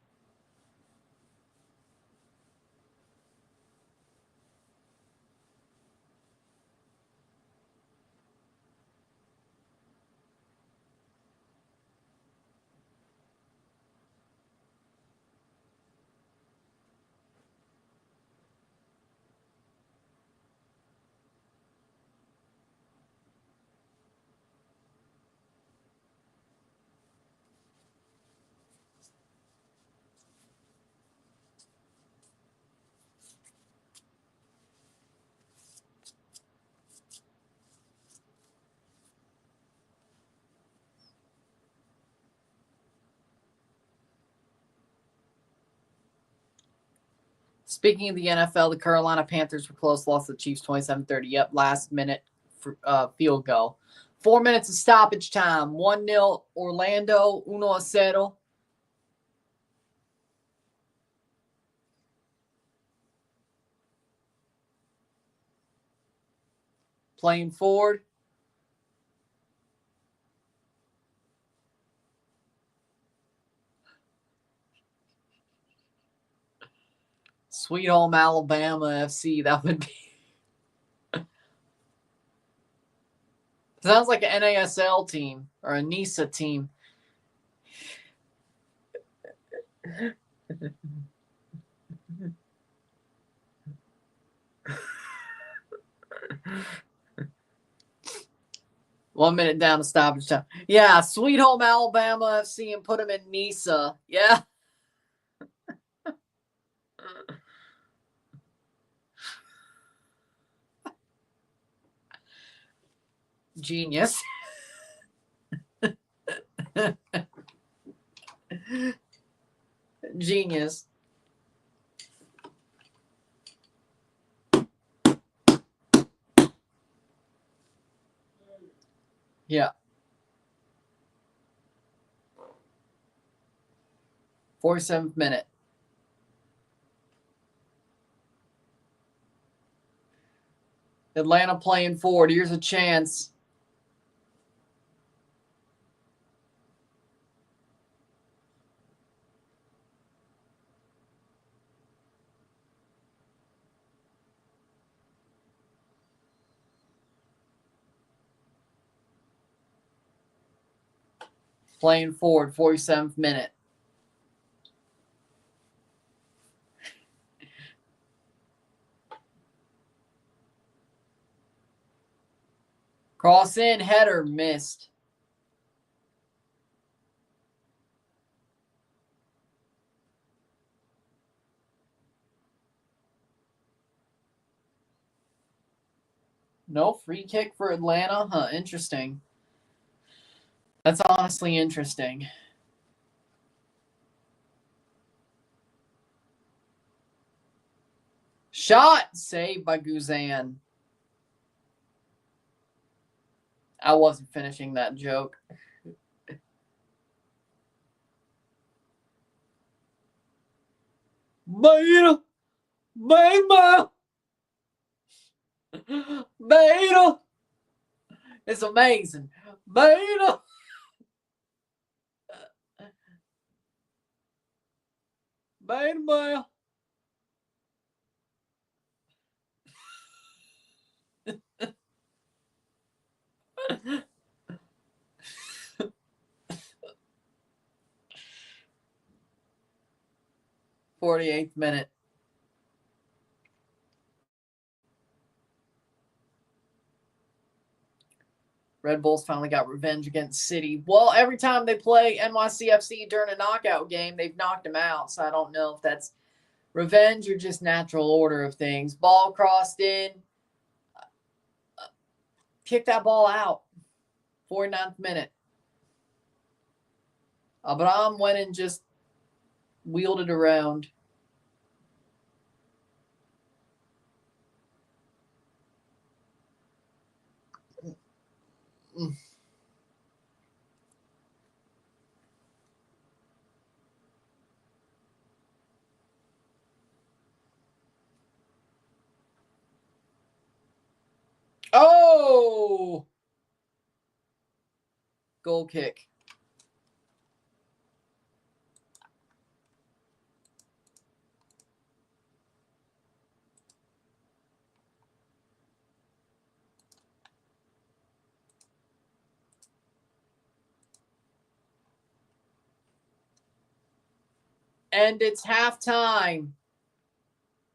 Speaking of the NFL, the Carolina Panthers were close, lost to the Chiefs 27-30. Yep, last minute field goal. 4 minutes of stoppage time. 1-0 Orlando, 1-0. Playing forward. Sweet Home Alabama FC. That would be. Sounds like an NASL team or a NISA team. One minute down to stoppage time. Yeah, Sweet Home Alabama FC and put them in NISA. Yeah. Genius. Genius. Yeah. 47th minute. Atlanta playing forward. Here's a chance. Playing forward, 47th minute. Cross in, header, missed. No free kick for Atlanta? Huh, interesting. That's honestly interesting. Shot saved by Guzan. I wasn't finishing that joke. Beta! Beta! Beta! It's amazing. Beta! Beta, beta. 48th minute. Red Bulls finally got revenge against City. Well, every time they play NYCFC during a knockout game, they've knocked them out. So I don't know if that's revenge or just natural order of things. Ball crossed in. Kick that ball out. 49th minute. Abraham went and just wheeled it around. Oh! Goal kick. And it's halftime.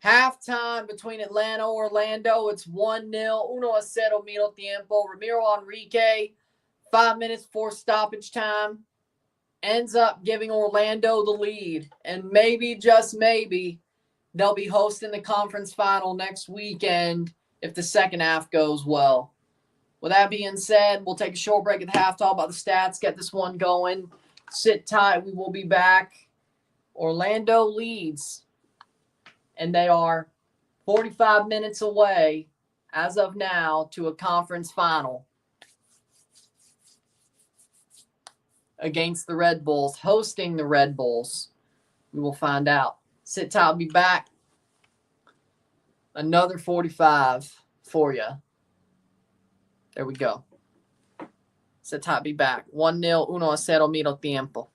Halftime between Atlanta and Orlando. It's 1-0. 1-0 medio tiempo. Ramiro Enrique, 5 minutes before stoppage time, ends up giving Orlando the lead. And maybe, just maybe, they'll be hosting the conference final next weekend if the second half goes well. With that being said, we'll take a short break at the half, talk about the stats, get this one going. Sit tight. We will be back. Orlando leads. and they are 45 minutes away as of now to a conference final against the Red Bulls, hosting the Red Bulls. We will find out. Sit tight, I'll be back. Another 45 for you. There we go. Sit tight, be back. 1-0, 1-0, medio tiempo.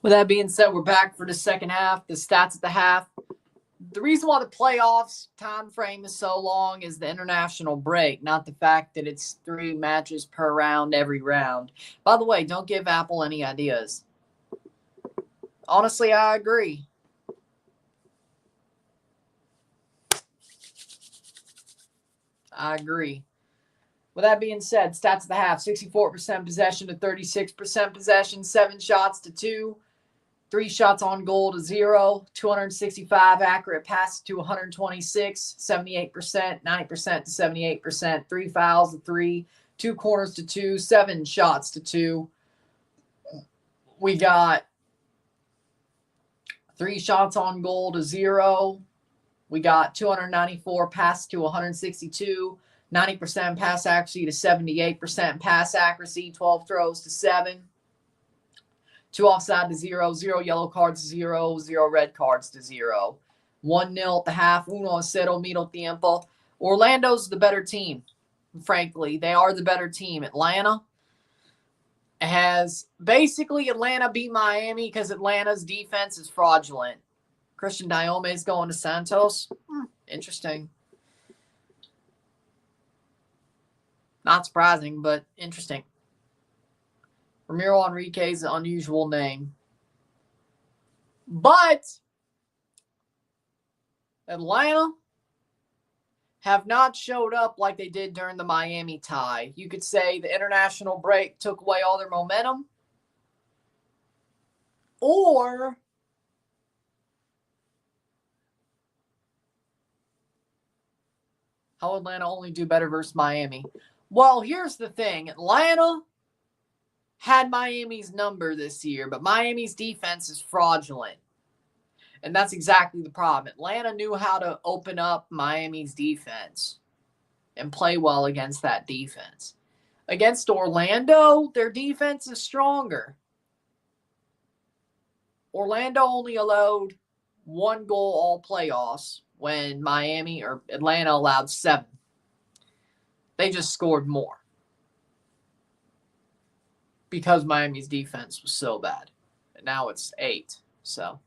With that being said, we're back for the second half. The stats at the half. The reason why the playoffs time frame is so long is the international break, not the fact that it's 3 matches per round every round. By the way, don't give Apple any ideas. Honestly, I agree. With that being said, stats of the half, 64% possession to 36% possession, 7 shots to 2. 3 shots on goal to 0, 265 accurate passes to 126, 78%, 90% to 78%, 3 fouls to 3, 2 corners to 2, 7 shots to 2. We got 3 shots on goal to 0. We got 294 passes to 162, 90% pass accuracy to 78% pass accuracy, 12 throws to 7. 2 offside to 0, 0 yellow cards to 0, 0 red cards to 0. 1-0 at the half, 1-0 middle tiempo. Orlando's the better team, frankly. They are the better team. Atlanta Atlanta beat Miami because Atlanta's defense is fraudulent. Christian Diome is going to Santos. Interesting. Not surprising, but interesting. Ramiro Enrique's an unusual name. But Atlanta have not showed up like they did during the Miami tie. You could say the international break took away all their momentum. Or how Atlanta only do better versus Miami. Well, here's the thing. Atlanta had Miami's number this year, but Miami's defense is fraudulent. And that's exactly the problem. Atlanta knew how to open up Miami's defense and play well against that defense. Against Orlando, their defense is stronger. Orlando only allowed 1 goal all playoffs when Miami or Atlanta allowed 7. They just scored more because Miami's defense was so bad. And now it's 8. So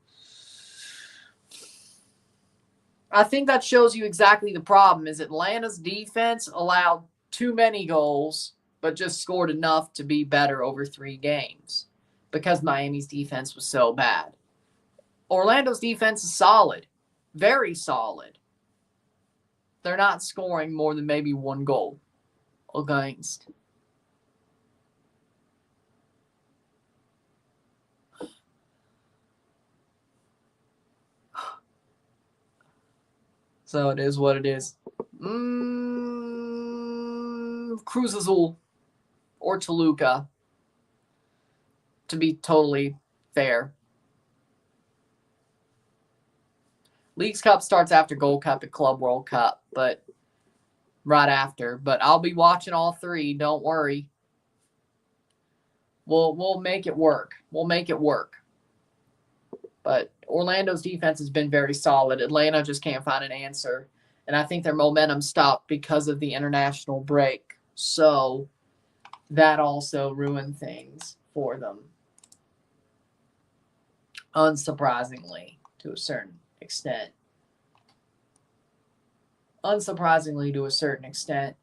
I think that shows you exactly the problem is Atlanta's defense allowed too many goals, but just scored enough to be better over 3 games because Miami's defense was so bad. Orlando's defense is solid, very solid. They're not scoring more than maybe 1 goal against. So it is what it is. Cruz Azul or Toluca, to be totally fair. Leagues Cup starts after Gold Cup and Club World Cup, but right after. But I'll be watching all 3. Don't worry. We'll make it work. We'll make it work. But Orlando's defense has been very solid. Atlanta just can't find an answer. And I think their momentum stopped because of the international break. So that also ruined things for them. Unsurprisingly, to a certain extent. Unsurprisingly, to a certain extent.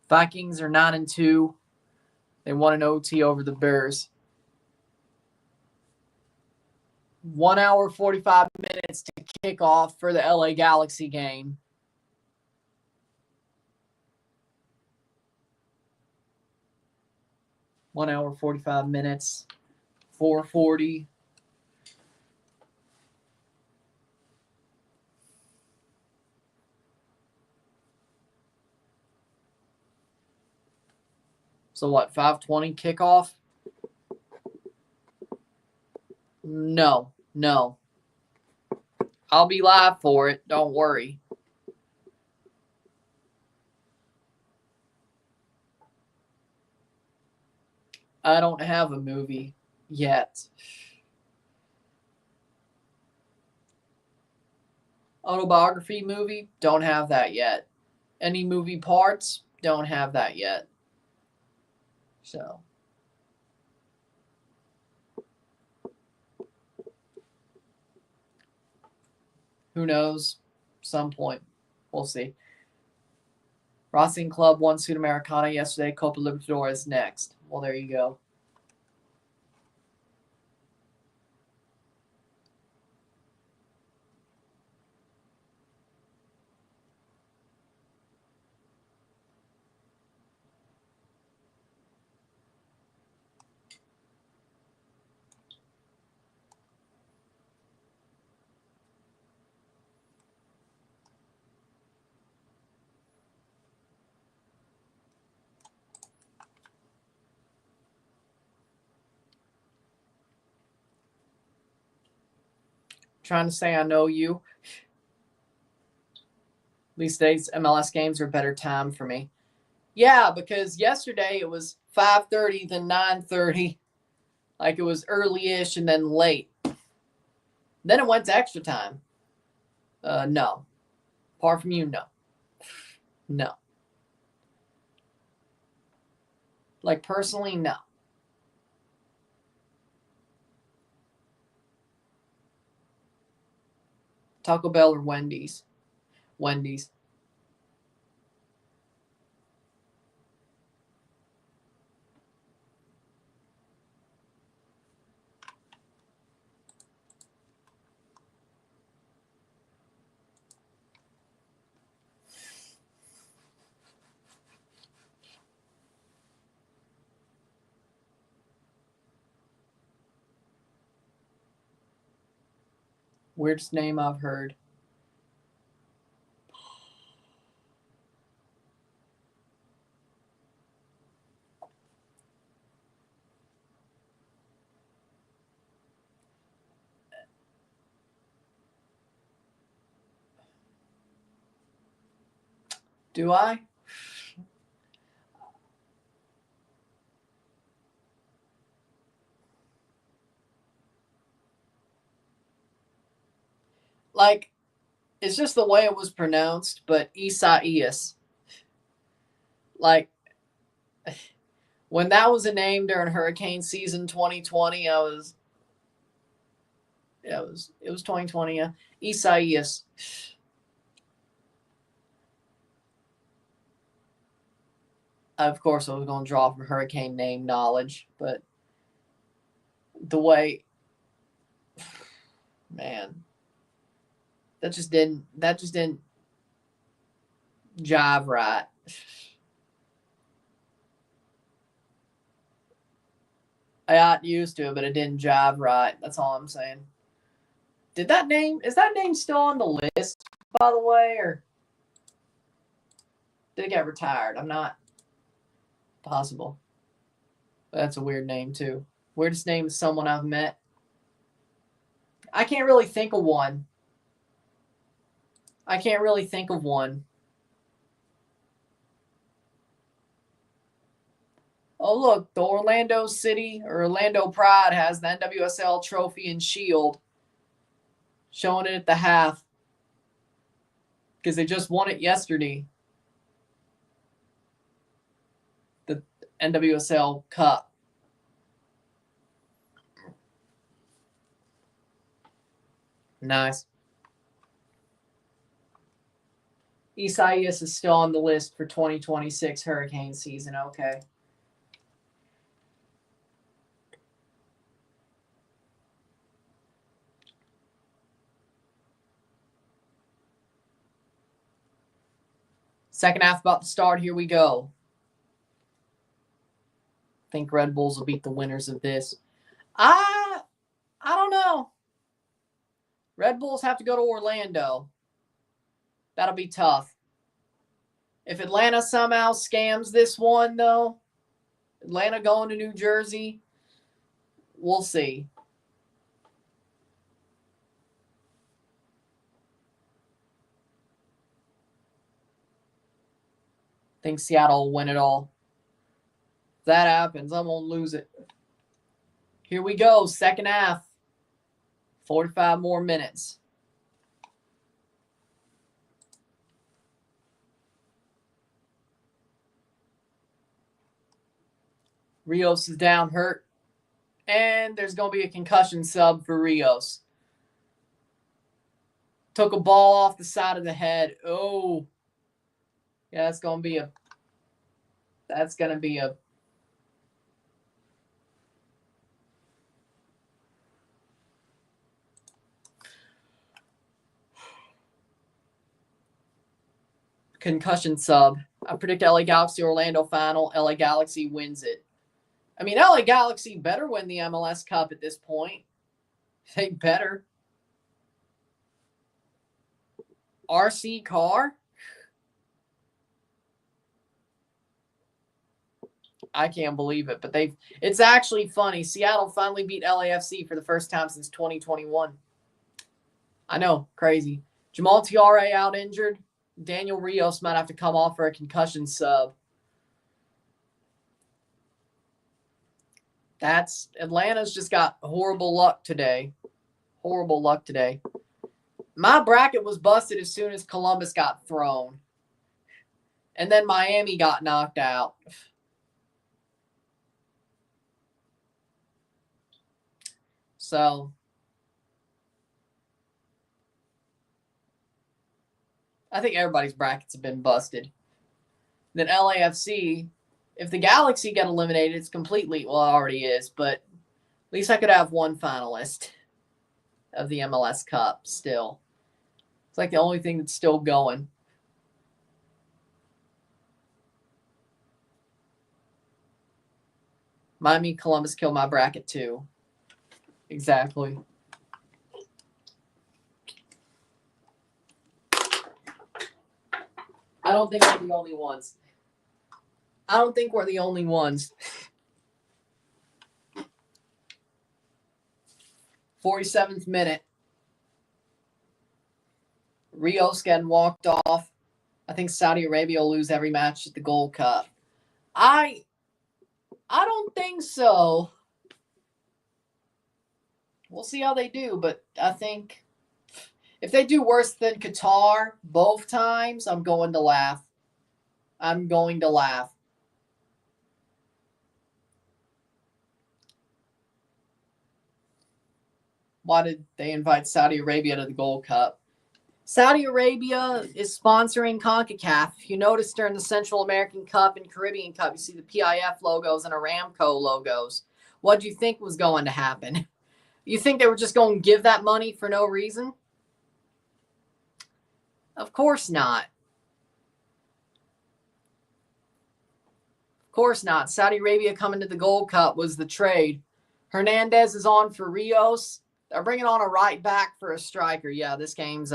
Vikings are 9-2. They won an OT over the Bears. 1 hour, 45 minutes to kick off for the LA Galaxy game. One hour, 45 minutes, 4:40. So what, 5:20 kickoff? No. I'll be live for it. Don't worry. I don't have a movie yet. Autobiography movie? Don't have that yet. Any movie parts? Don't have that yet. So. Who knows? Some point. We'll see. Racing Club won Sudamericana yesterday. Copa Libertadores next. Well, there you go. Trying to say I know you. These days, MLS games are better time for me. Yeah, because yesterday it was 5:30 then 9:30. Like it was early-ish and then late. Then it went to extra time. No. Apart from you, no. No. Like personally, no. Taco Bell or Wendy's? Wendy's. Weirdest name I've heard. Do I? Like, it's just the way it was pronounced, but Isaias. Like, when that was a name during hurricane season 2020, it was 2020, yeah. Isaias. Of course, I was going to draw from hurricane name knowledge, but the way, man, that just didn't jive right. I got used to it, but it didn't jive right. That's all I'm saying. Is that name still on the list, by the way, or did it get retired? I'm not possible. That's a weird name too. Weirdest name is someone I've met. I can't really think of one. Oh, look, the Orlando City or Orlando Pride has the NWSL trophy and shield, showing it at the half because they just won it yesterday. The NWSL Cup. Nice. Isaias is still on the list for 2026 hurricane season. Okay. Second half about to start. Here we go. I think Red Bulls will beat the winners of this. I don't know. Red Bulls have to go to Orlando. That'll be tough. If Atlanta somehow scams this one, though, Atlanta going to New Jersey, we'll see. think Seattle will win it all. If that happens, I won't lose it. Here we go, second half. 45 more minutes. Rios is down hurt. And there's going to be a concussion sub for Rios. Took a ball off the side of the head. Oh. Yeah, that's going to be a concussion sub. I predict LA Galaxy Orlando final. LA Galaxy wins it. I mean, LA Galaxy better win the MLS Cup at this point. They better. RC Carr? I can't believe it, but it's actually funny. Seattle finally beat LAFC for the first time since 2021. I know, crazy. Jamal Tiare out injured. Daniel Rios might have to come off for a concussion sub. Atlanta's just got horrible luck today. Horrible luck today. My bracket was busted as soon as Columbus got thrown. And then Miami got knocked out. So, I think everybody's brackets have been busted. Then LAFC, if the Galaxy get eliminated, it's completely, well, it already is, but at least I could have one finalist of the MLS Cup still. It's like the only thing that's still going. Miami, Columbus killed my bracket too. Exactly. I don't think we're the only ones. 47th minute. Rios getting walked off. I think Saudi Arabia will lose every match at the Gold Cup. I don't think so. We'll see how they do, but I think if they do worse than Qatar both times, I'm going to laugh. Why did they invite Saudi Arabia to the Gold Cup? Saudi Arabia is sponsoring CONCACAF. If you notice during the Central American Cup and Caribbean Cup, you see the PIF logos and Aramco logos. What do you think was going to happen? You think they were just going to give that money for no reason? Of course not. Of course not. Saudi Arabia coming to the Gold Cup was the trade. Hernandez is on for Rios. They're bringing on a right back for a striker. Yeah, this game's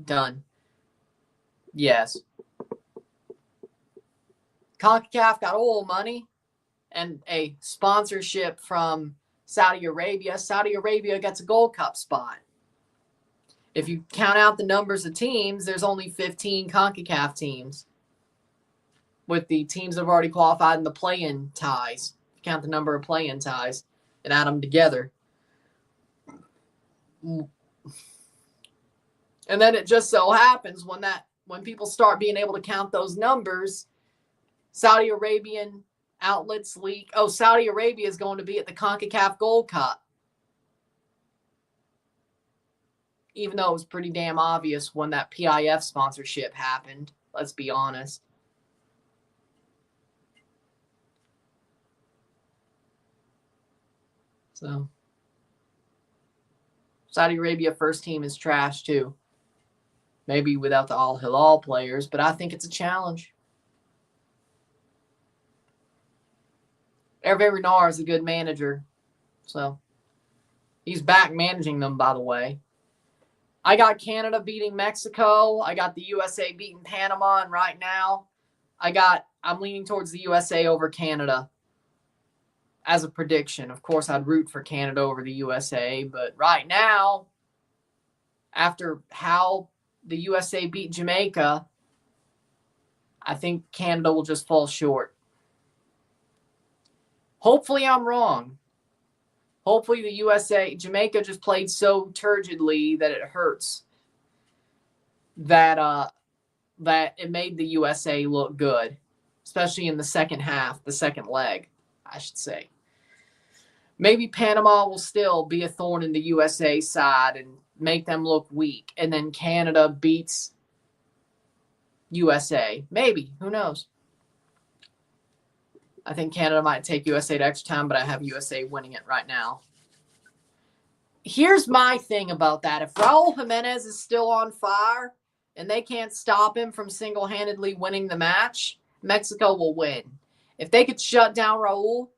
done. Yes. CONCACAF got oil money and a sponsorship from Saudi Arabia. Saudi Arabia gets a Gold Cup spot. If you count out the numbers of teams, there's only 15 CONCACAF teams. With the teams that have already qualified in the play-in ties. If you count the number of play-in ties and add them together. And then it just so happens when people start being able to count those numbers, Saudi Arabian outlets leak, oh, Saudi Arabia is going to be at the CONCACAF Gold Cup. Even though it was pretty damn obvious when that PIF sponsorship happened. Let's be honest. So, Saudi Arabia first team is trash too. Maybe without the Al Hilal players, but I think it's a challenge. Hervé Renard is a good manager. So, he's back managing them, by the way. I got Canada beating Mexico. I got the USA beating Panama. And right now, I'm leaning towards the USA over Canada as a prediction. Of course, I'd root for Canada over the USA. But right now, after how the USA beat Jamaica, I think Canada will just fall short. Hopefully I'm wrong. Hopefully the Jamaica just played so turgidly that it hurts. That it made the USA look good, especially in the second half, the second leg, I should say. Maybe Panama will still be a thorn in the USA side and make them look weak, and then Canada beats USA. Maybe. Who knows? I think Canada might take USA to extra time, but I have USA winning it right now. Here's my thing about that. If Raul Jimenez is still on fire and they can't stop him from single-handedly winning the match, Mexico will win. If they could shut down Raul,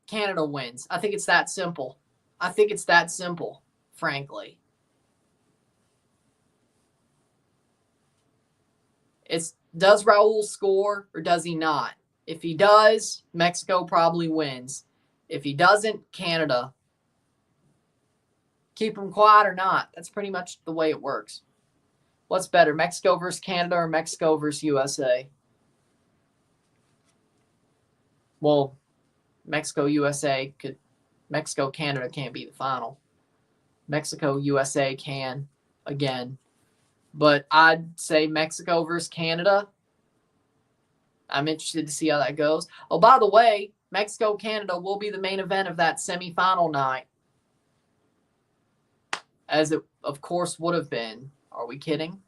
Canada wins. I think it's that simple. Frankly. Does Raul score or does he not? If he does, Mexico probably wins. If he doesn't, Canada. Keep him quiet or not. That's pretty much the way it works. What's better, Mexico versus Canada or Mexico versus USA? Well, Mexico-Canada can't be the final. Mexico-USA can again. But I'd say Mexico versus Canada. I'm interested to see how that goes. Oh, by the way, Mexico-Canada will be the main event of that semifinal night. As it, of course, would have been. Are we kidding?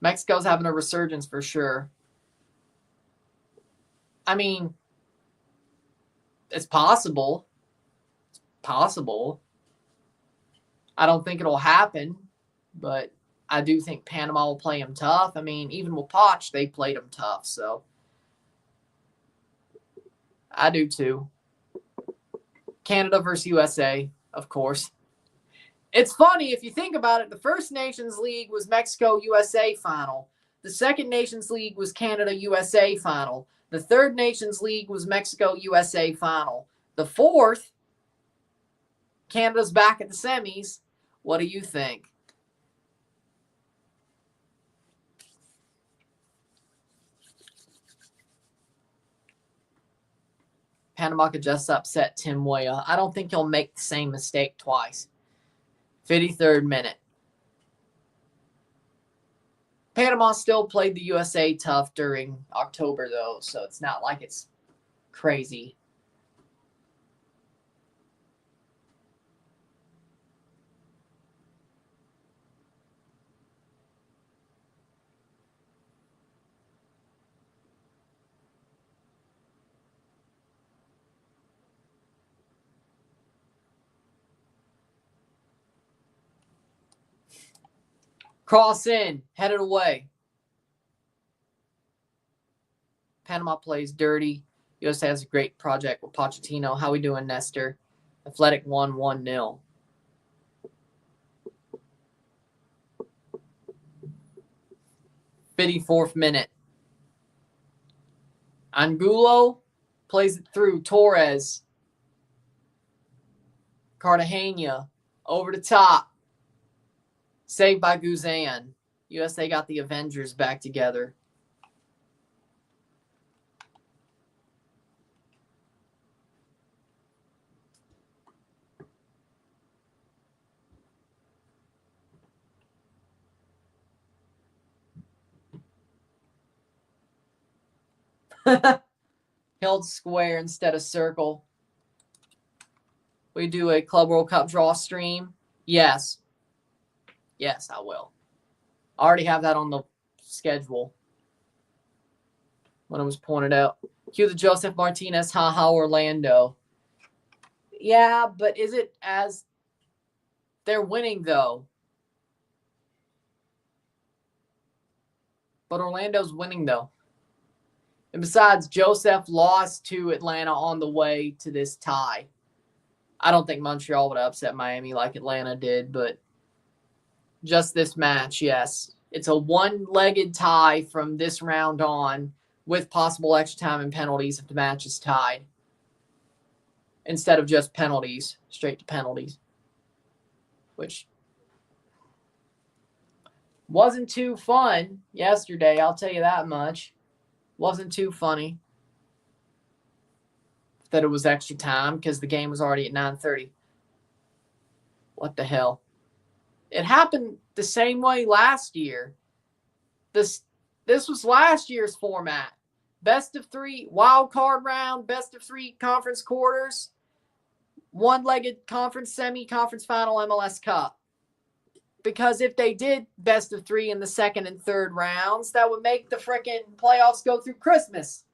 Mexico's having a resurgence for sure. I mean, it's possible. It's possible. I don't think it'll happen, but I do think Panama will play them tough. I mean, even with Poch, they played them tough, so I do too. Canada versus USA, of course. It's funny, if you think about it, the first Nations League was Mexico-USA final. The second Nations League was Canada-USA final. The third Nations League was Mexico-USA final. The fourth, Canada's back at the semis. What do you think? Panama could just upset Tim Weah. I don't think he'll make the same mistake twice. 53rd minute. Panama still played the USA tough during October, though, so it's not like it's crazy. Cross in, headed away. Panama plays dirty. USA has a great project with Pochettino. How we doing, Nestor? Athletic won 1-0. '54th minute. Angulo plays it through. Torres. Cartagena over the top. Saved by Guzan. USA got the Avengers back together. Held square instead of circle. We do a Club World Cup draw stream. Yes. Yes, I will. I already have that on the schedule when it was pointed out. Cue the Joseph Martinez, haha, Orlando. Yeah, but is it as they're winning, though? But Orlando's winning, though. And besides, Joseph lost to Atlanta on the way to this tie. I don't think Montreal would upset Miami like Atlanta did, but just this match, yes. It's a one-legged tie from this round on with possible extra time and penalties if the match is tied. Instead of just penalties, straight to penalties. Which Wasn't too fun yesterday, I'll tell you that much. Wasn't too funny that it was extra time because the game was already at 9:30. What the hell? It happened the same way last year. This was last year's format. Best of 3 wild card round, best of 3 conference quarters, one-legged conference semi, conference final, MLS Cup. Because if they did best of 3 in the second and third rounds, that would make the frickin' playoffs go through Christmas.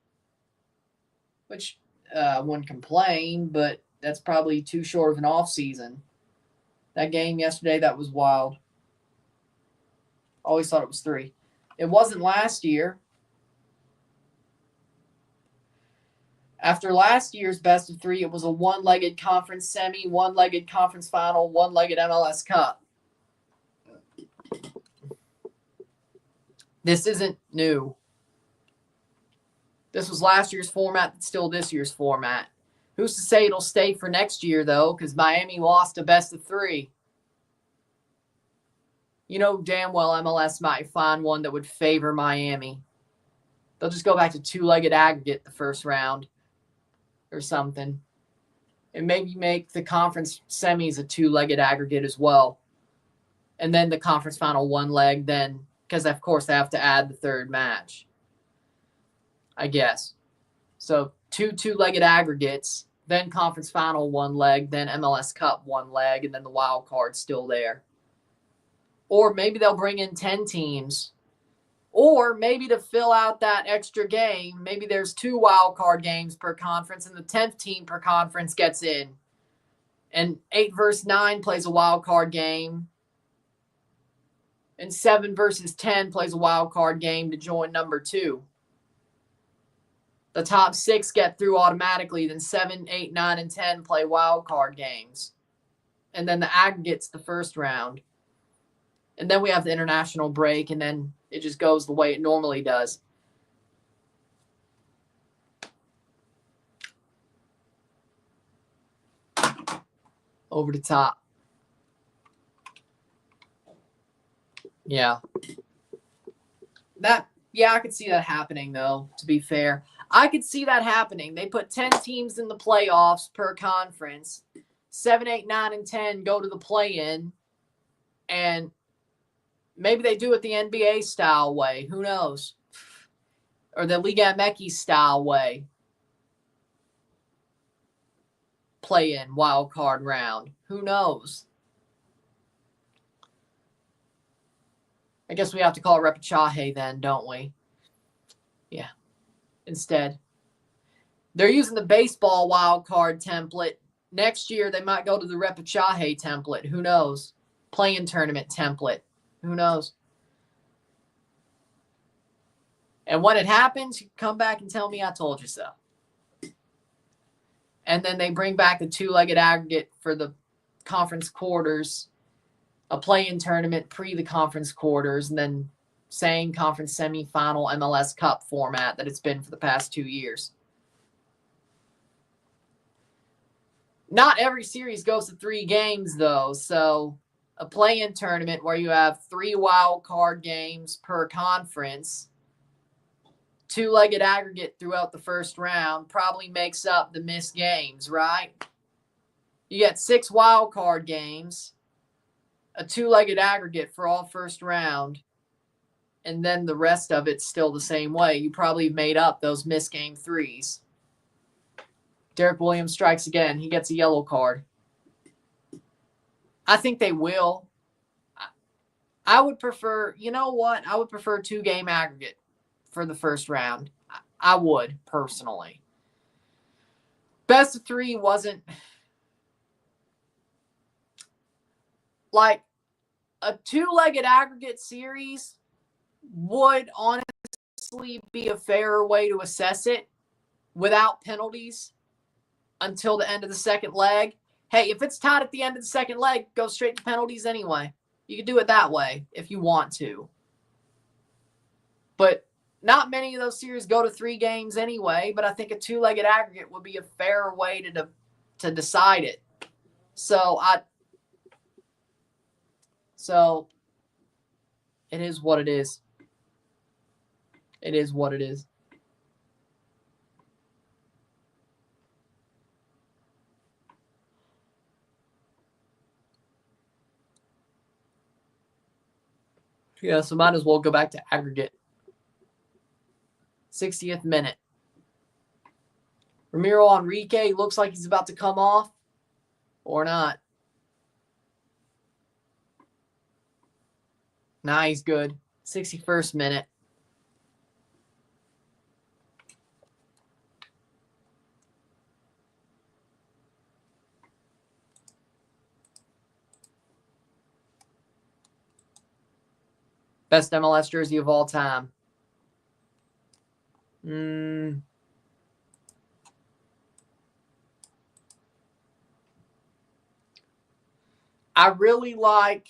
Which I wouldn't complain, but that's probably too short of an off season. That game yesterday, that was wild. Always thought it was 3. It wasn't last year. After last year's best of 3, it was a one-legged conference semi, one-legged conference final, one-legged MLS Cup. This isn't new. This was last year's format. It's still this year's format. Who's to say it'll stay for next year, though, because Miami lost a best of 3. You know damn well MLS might find one that would favor Miami. They'll just go back to two-legged aggregate the first round or something. And maybe make the conference semis a two-legged aggregate as well. And then the conference final one leg then, because of course they have to add the third match. I guess. So two-legged aggregates, then conference final one leg, then MLS Cup one leg, and then the wild card's still there. Or maybe they'll bring in 10 teams. Or maybe to fill out that extra game, maybe there's 2 wild card games per conference and the 10th team per conference gets in. And 8 versus 9 plays a wild card game. And 7 versus 10 plays a wild card game to join number 2. The top 6 get through automatically. Then 7, 8, 9, and 10 play wild card games. And then the aggregate's the first round. And then we have the international break, and then it just goes the way it normally does. Over the top. Yeah. I could see that happening, though, to be fair. I could see that happening. They put 10 teams in the playoffs per conference. 7, 8, 9, and 10 go to the play-in. And maybe they do it the NBA style way. Who knows? Or the Liga MX style way. Play-in, wild card round. Who knows? I guess we have to call it repechaje then, don't we? Yeah. Instead. They're using the baseball wild card template. Next year, they might go to the repechaje template. Who knows? Play-in tournament template. Who knows? And when it happens, you come back and tell me I told you so. And then they bring back the two-legged aggregate for the conference quarters, a play-in tournament pre the conference quarters, and then same conference semifinal MLS Cup format that it's been for the past 2 years. Not every series goes to 3 games, though. So a play-in tournament where you have 3 wild card games per conference, two-legged aggregate throughout the first round probably makes up the missed games, right? You get 6 wild card games, a two-legged aggregate for all first round, and then the rest of it's still the same way. You probably made up those missed game 3s. Derek Williams strikes again. He gets a yellow card. I think they will. I would prefer, you know what? I would prefer 2-game aggregate for the first round. I would, personally. Best of 3 wasn't like a 2-legged aggregate series would honestly be a fairer way to assess it without penalties until the end of the second leg. Hey, if it's tied at the end of the second leg, go straight to penalties anyway. You can do it that way if you want to. But not many of those series go to 3 games anyway, but I think a 2-legged aggregate would be a fairer way to decide it. So It is what it is. It is what it is. Yeah, so might as well go back to aggregate. 60th minute. Ramiro Enrique looks like he's about to come off. Or not. Nah, he's good. 61st minute. Best MLS jersey of all time. I really like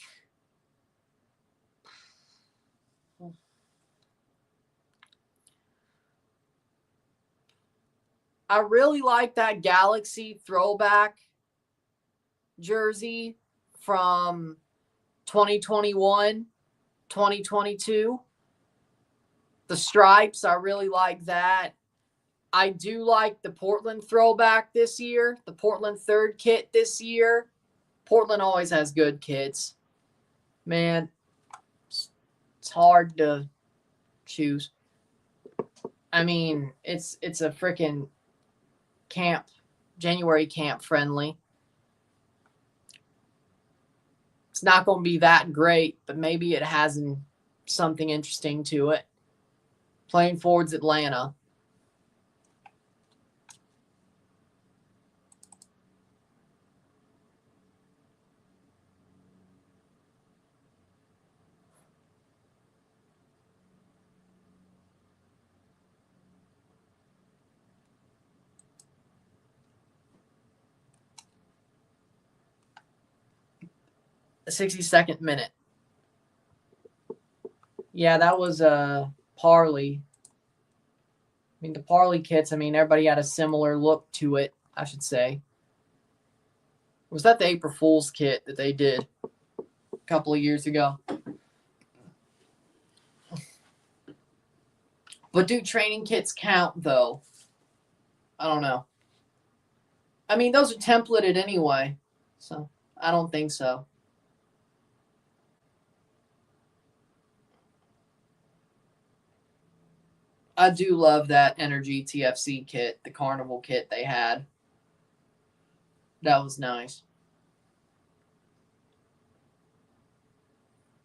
that Galaxy throwback jersey from 2021, 2022. The stripes, I really like that. I do like the Portland throwback this year, the Portland third kit this year. Portland always has good kits. Man, it's hard to choose. I mean, it's a freaking camp, January camp friendly. It's not going to be that great, but maybe it has something interesting to it. Playing forwards Atlanta. The 62nd minute. Yeah, that was Parley. I mean, the Parley kits, everybody had a similar look to it, I should say. Was that the April Fool's kit that they did a couple of years ago? But do training kits count, though? I don't know. Those are templated anyway, so I don't think so. I do love that Energy TFC kit, the Carnival kit they had. That was nice.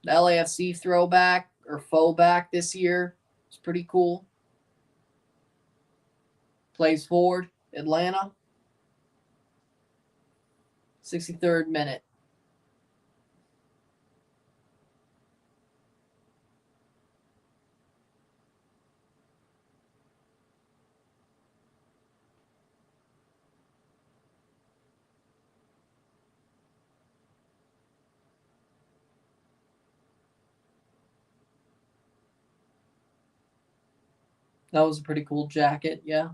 The LAFC throwback or faux back this year is pretty cool. Plays forward, Atlanta. 63rd minute. That was a pretty cool jacket, yeah.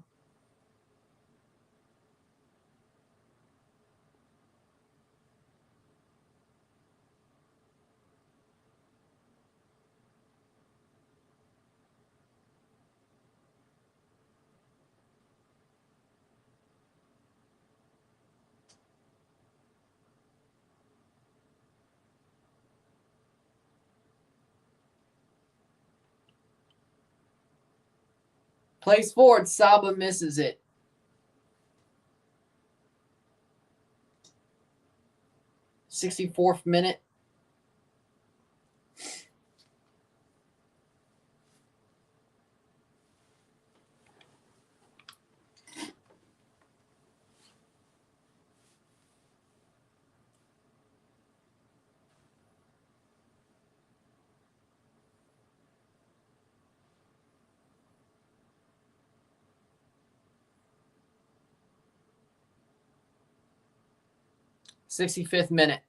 Plays forward, Saba misses it. 64th minute. '65th minute.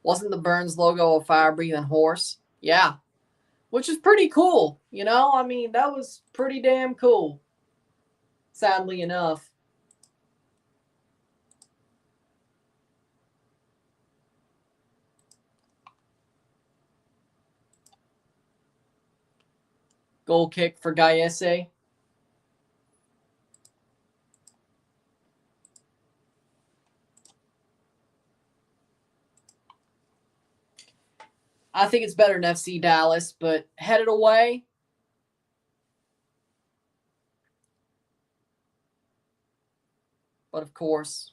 Wasn't the Burns logo a fire-breathing horse? Yeah. Which is pretty cool, that was pretty damn cool. Sadly enough. Goal kick for Gaiese. I think it's better than FC Dallas, but headed away. But of course,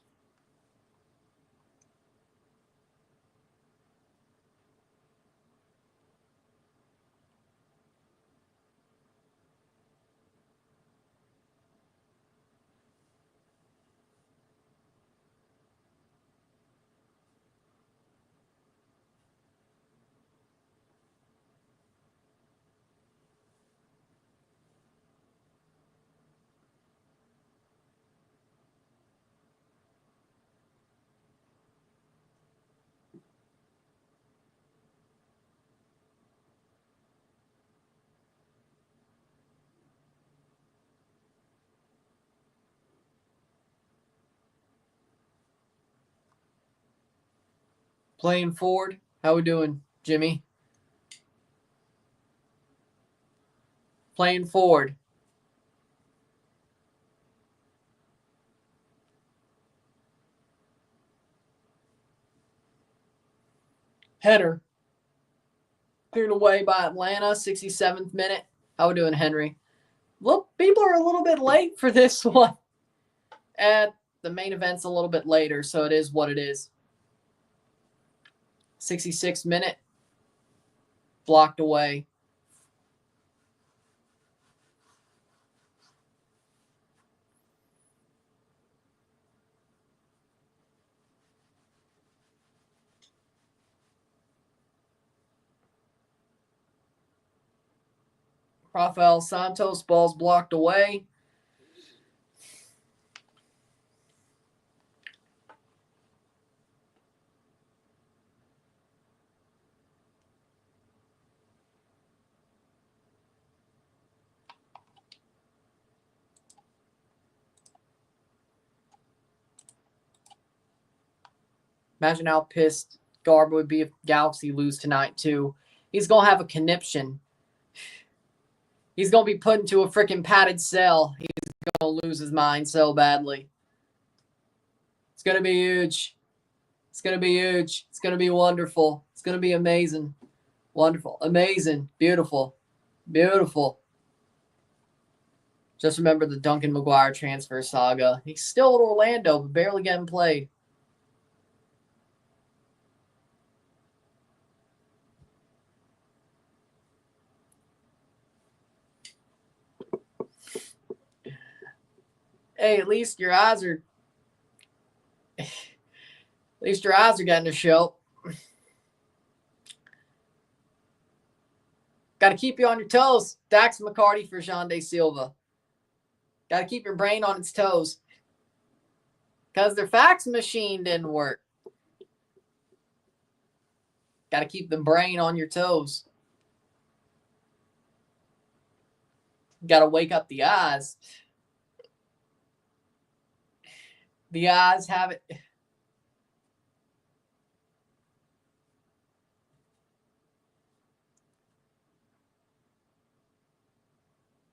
playing forward. How we doing, Jimmy? Playing forward. Header. Cleared away by Atlanta, 67th minute. How we doing, Henry? Look, people are a little bit late for this one. And the main event's a little bit later, so it is what it is. 66th minute. Blocked away. Rafael Santos, ball's blocked away. Imagine how pissed Garb would be if Galaxy lose tonight, too. He's going to have a conniption. He's going to be put into a freaking padded cell. He's going to lose his mind so badly. It's going to be huge. It's going to be huge. It's going to be wonderful. It's going to be amazing. Wonderful. Amazing. Beautiful. Beautiful. Just remember the Duncan Maguire transfer saga. He's still at Orlando, but barely getting played. Hey, at least your eyes are getting to show. Got to keep you on your toes. Dax McCarty for Jean De Silva. Got to keep your brain on its toes. Because their fax machine didn't work. Got to keep the brain on your toes. Got to wake up the eyes. The eyes have it.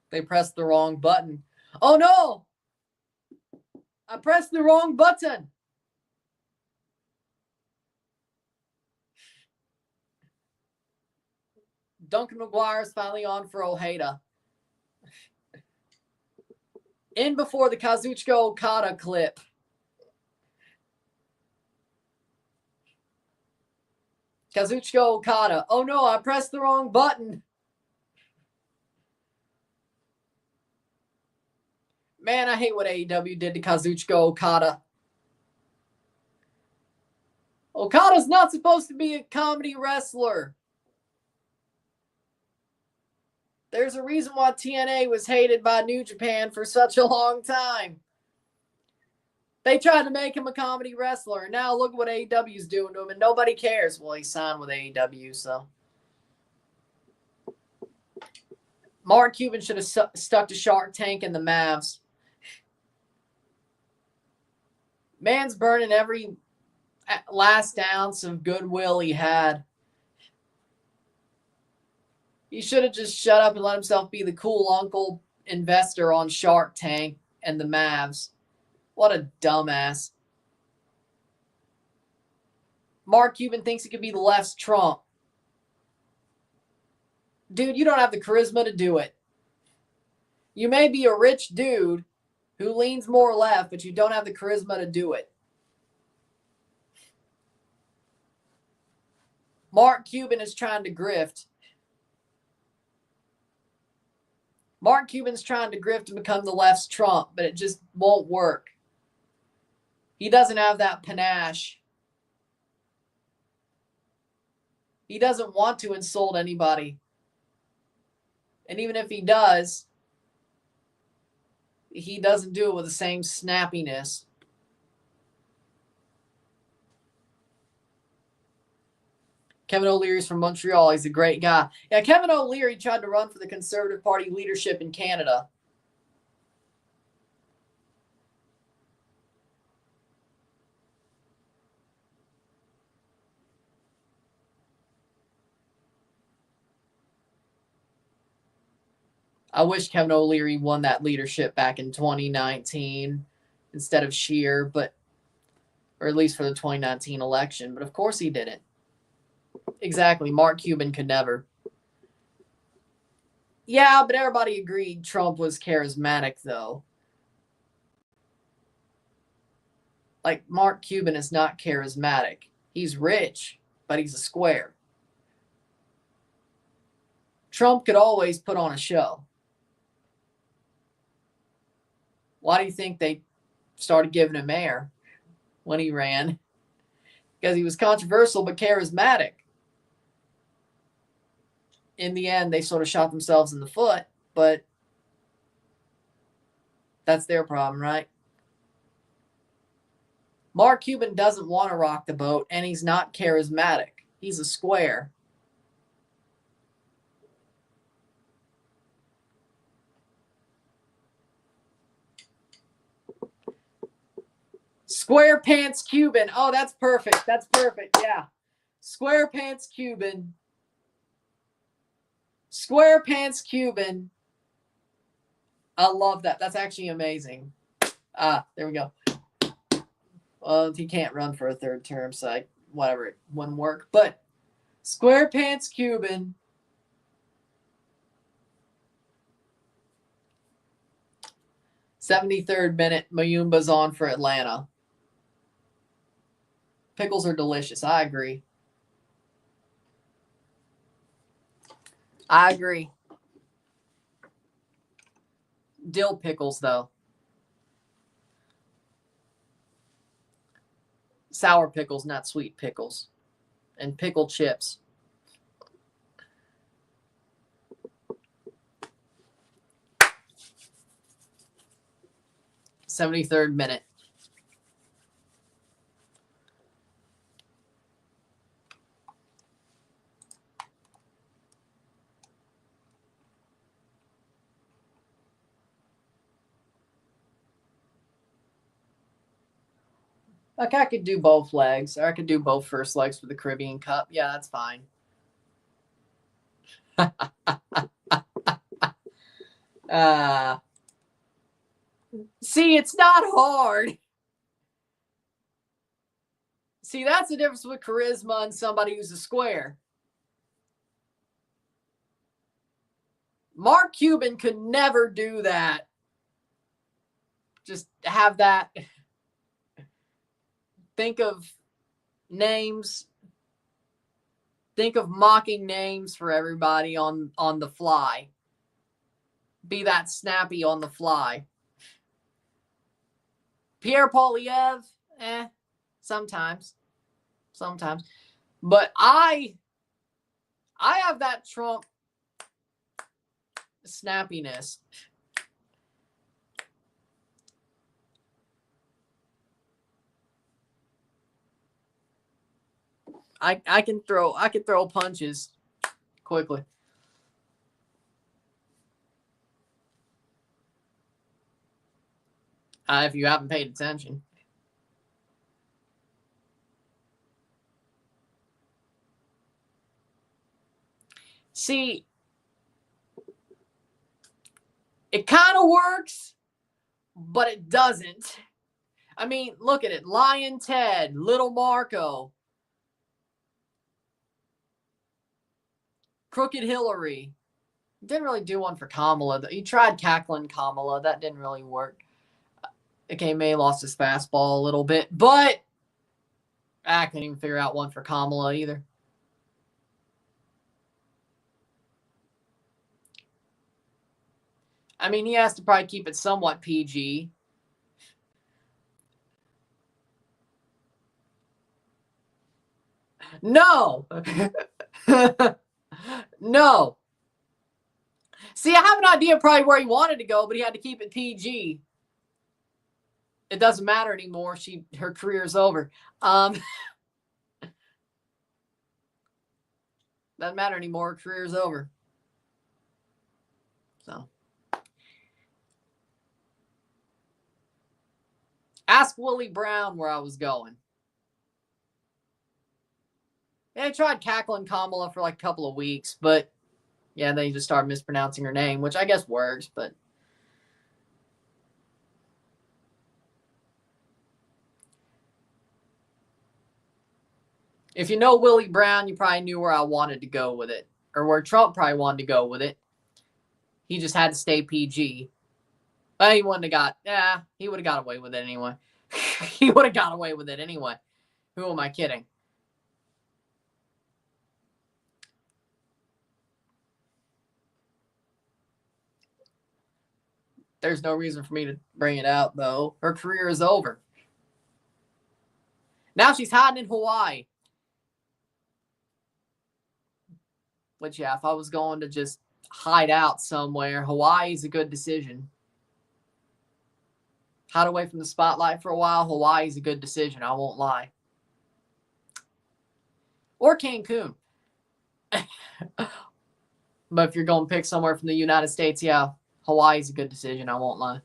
They pressed the wrong button. Oh no! I pressed the wrong button. Duncan Maguire's finally on for Ojeda. In before the Kazuchika Okada clip. Kazuchika Okada. Oh no, I pressed the wrong button. Man, I hate what AEW did to Kazuchika Okada. Okada's not supposed to be a comedy wrestler. There's a reason why TNA was hated by New Japan for such a long time. They tried to make him a comedy wrestler, and now look what AEW's doing to him, and nobody cares. Well, he signed with AEW, so. Mark Cuban should have stuck to Shark Tank and the Mavs. Man's burning every last ounce of goodwill he had. He should have just shut up and let himself be the cool uncle investor on Shark Tank and the Mavs. What a dumbass. Mark Cuban thinks he could be the left's Trump. Dude, you don't have the charisma to do it. You may be a rich dude who leans more left, but you don't have the charisma to do it. Mark Cuban is trying to grift. Mark Cuban's trying to grift and become the left's Trump, but it just won't work. He doesn't have that panache. He doesn't want to insult anybody. And even if he does, he doesn't do it with the same snappiness. Kevin O'Leary's from Montreal. He's a great guy. Yeah, Kevin O'Leary tried to run for the Conservative Party leadership in Canada. I wish Kevin O'Leary won that leadership back in 2019 instead of Scheer, or at least for the 2019 election. But of course he didn't. Exactly. Mark Cuban could never. Yeah, but everybody agreed Trump was charismatic, though. Like, Mark Cuban is not charismatic. He's rich, but he's a square. Trump could always put on a show. Why do you think they started giving him air when he ran? Because he was controversial but charismatic. In the end, they sort of shot themselves in the foot, but that's their problem, right? Mark Cuban doesn't want to rock the boat, and he's not charismatic. He's a square. Square Pants Cuban. Oh, that's perfect. That's perfect. Yeah. Square Pants Cuban. Square Pants Cuban. I love that. That's actually amazing. There we go. Well, he can't run for a third term, so whatever, it wouldn't work. But Square Pants Cuban. '73rd minute, Mayumba's on for Atlanta. Pickles are delicious. I agree. I agree. Dill pickles, though. Sour pickles, not sweet pickles. And pickle chips. '73rd minute. Like, I could do both legs, or I could do both first legs for the Caribbean Cup. Yeah, that's fine. See, it's not hard. See, that's the difference with charisma and somebody who's a square. Mark Cuban could never do that. Just have that. Think of names. Think of mocking names for everybody on the fly. Be that snappy on the fly. Pierre Poilievre, sometimes. But I have that Trump snappiness. I can throw punches quickly. If you haven't paid attention. See, It kind of works, but it doesn't. I mean, look at it. Lion Ted, Little Marco, Crooked Hillary. Didn't really do one for Kamala. He tried cackling Kamala. That didn't really work. Okay, May lost his fastball a little bit, but I couldn't even figure out one for Kamala either. I mean, he has to probably keep it somewhat PG. No. No. See, I have an idea probably where he wanted to go, but he had to keep it PG. It doesn't matter anymore. Her career is over. Doesn't matter anymore. Her career is over. So, ask Willie Brown where I was going. Yeah, I tried cackling Kamala for like a couple of weeks, but yeah, then you just started mispronouncing her name, which I guess works, but if you know Willie Brown, you probably knew where I wanted to go with it, or where Trump probably wanted to go with it. He just had to stay PG. But he wouldn't have he would have got away with it anyway. He would have got away with it anyway. Who am I kidding? There's no reason for me to bring it out, though. Her career is over. Now she's hiding in Hawaii. Which, yeah, if I was going to just hide out somewhere, Hawaii's a good decision. Hide away from the spotlight for a while, Hawaii's a good decision. I won't lie. Or Cancun. But if you're going to pick somewhere from the United States, yeah, Hawaii's a good decision. I won't lie.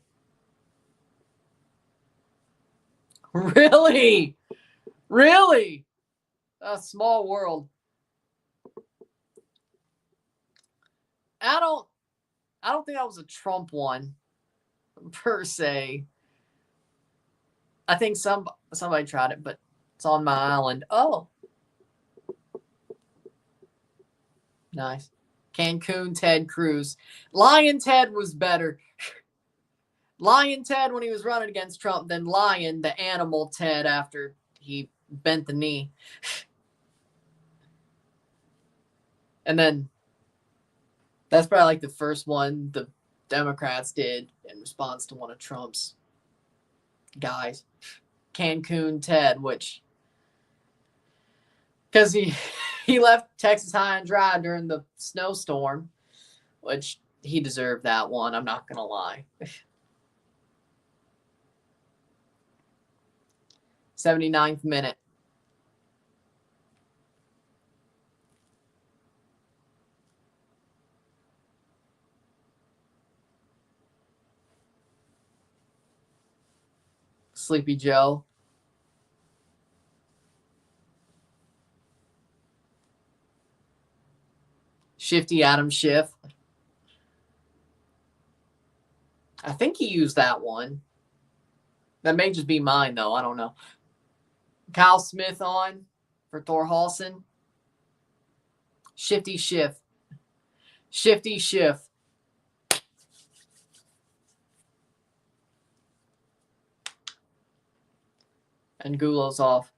Really? Really? A small world. I don't think that was a Trump one, per se. I think somebody tried it, but it's on my island. Oh. Nice. Cancun Ted Cruz. Lion Ted was better. Lion Ted when he was running against Trump, then Lion, the animal Ted after he bent the knee. And then that's probably like the first one the Democrats did in response to one of Trump's guys. Cancun Ted, which because he left Texas high and dry during the snowstorm, which he deserved that one. I'm not going to lie. 79th minute. Sleepy Joe. Shifty Adam Schiff. I think he used that one. That may just be mine, though. I don't know. Kyle Smith on for Thor Halson. Shifty Schiff. Shifty Schiff. And Gulow's off.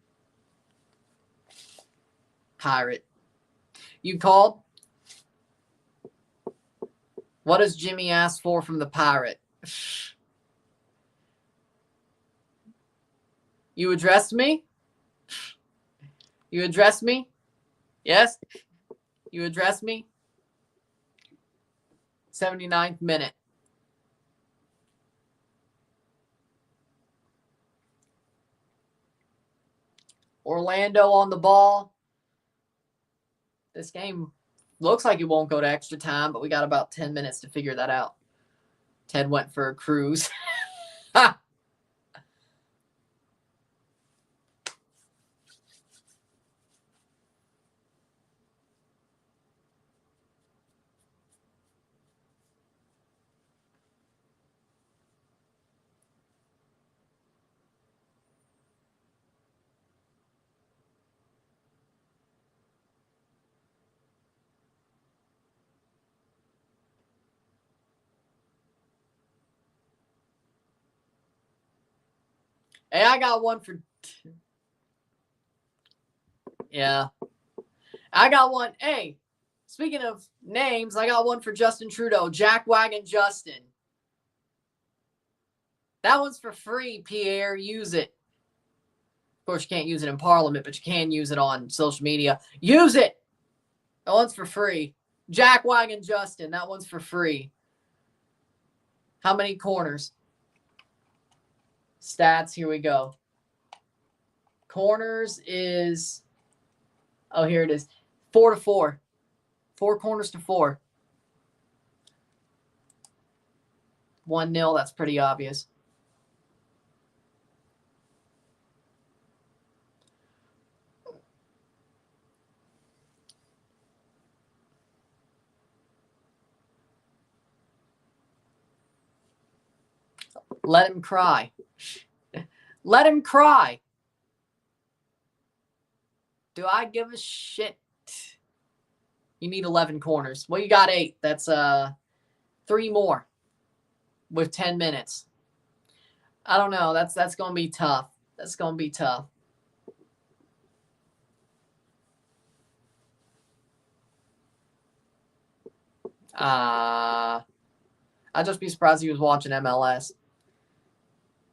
Pirate. You called? What does Jimmy ask for from the Pirate? You addressed me? You addressed me? Yes? You addressed me? 79th minute. Orlando on the ball. This game looks like it won't go to extra time, but we got about 10 minutes to figure that out. Ted went for a cruise. Hey, I got one for... Yeah. I got one. Hey, speaking of names, I got one for Justin Trudeau. Jack Wagon Justin. That one's for free, Pierre. Use it. Of course, you can't use it in Parliament, but you can use it on social media. Use it. That one's for free. Jack Wagon Justin. That one's for free. How many corners? Stats. Here we go. Corners is... Oh, here it is. 4-4. 4 corners to 4. 1-0. That's pretty obvious. Let him cry. Let him cry. Do I give a shit? You need 11 corners. Well, you got 8. That's 3 more with 10 minutes. I don't know. That's going to be tough. That's going to be tough. I'd just be surprised he was watching MLS.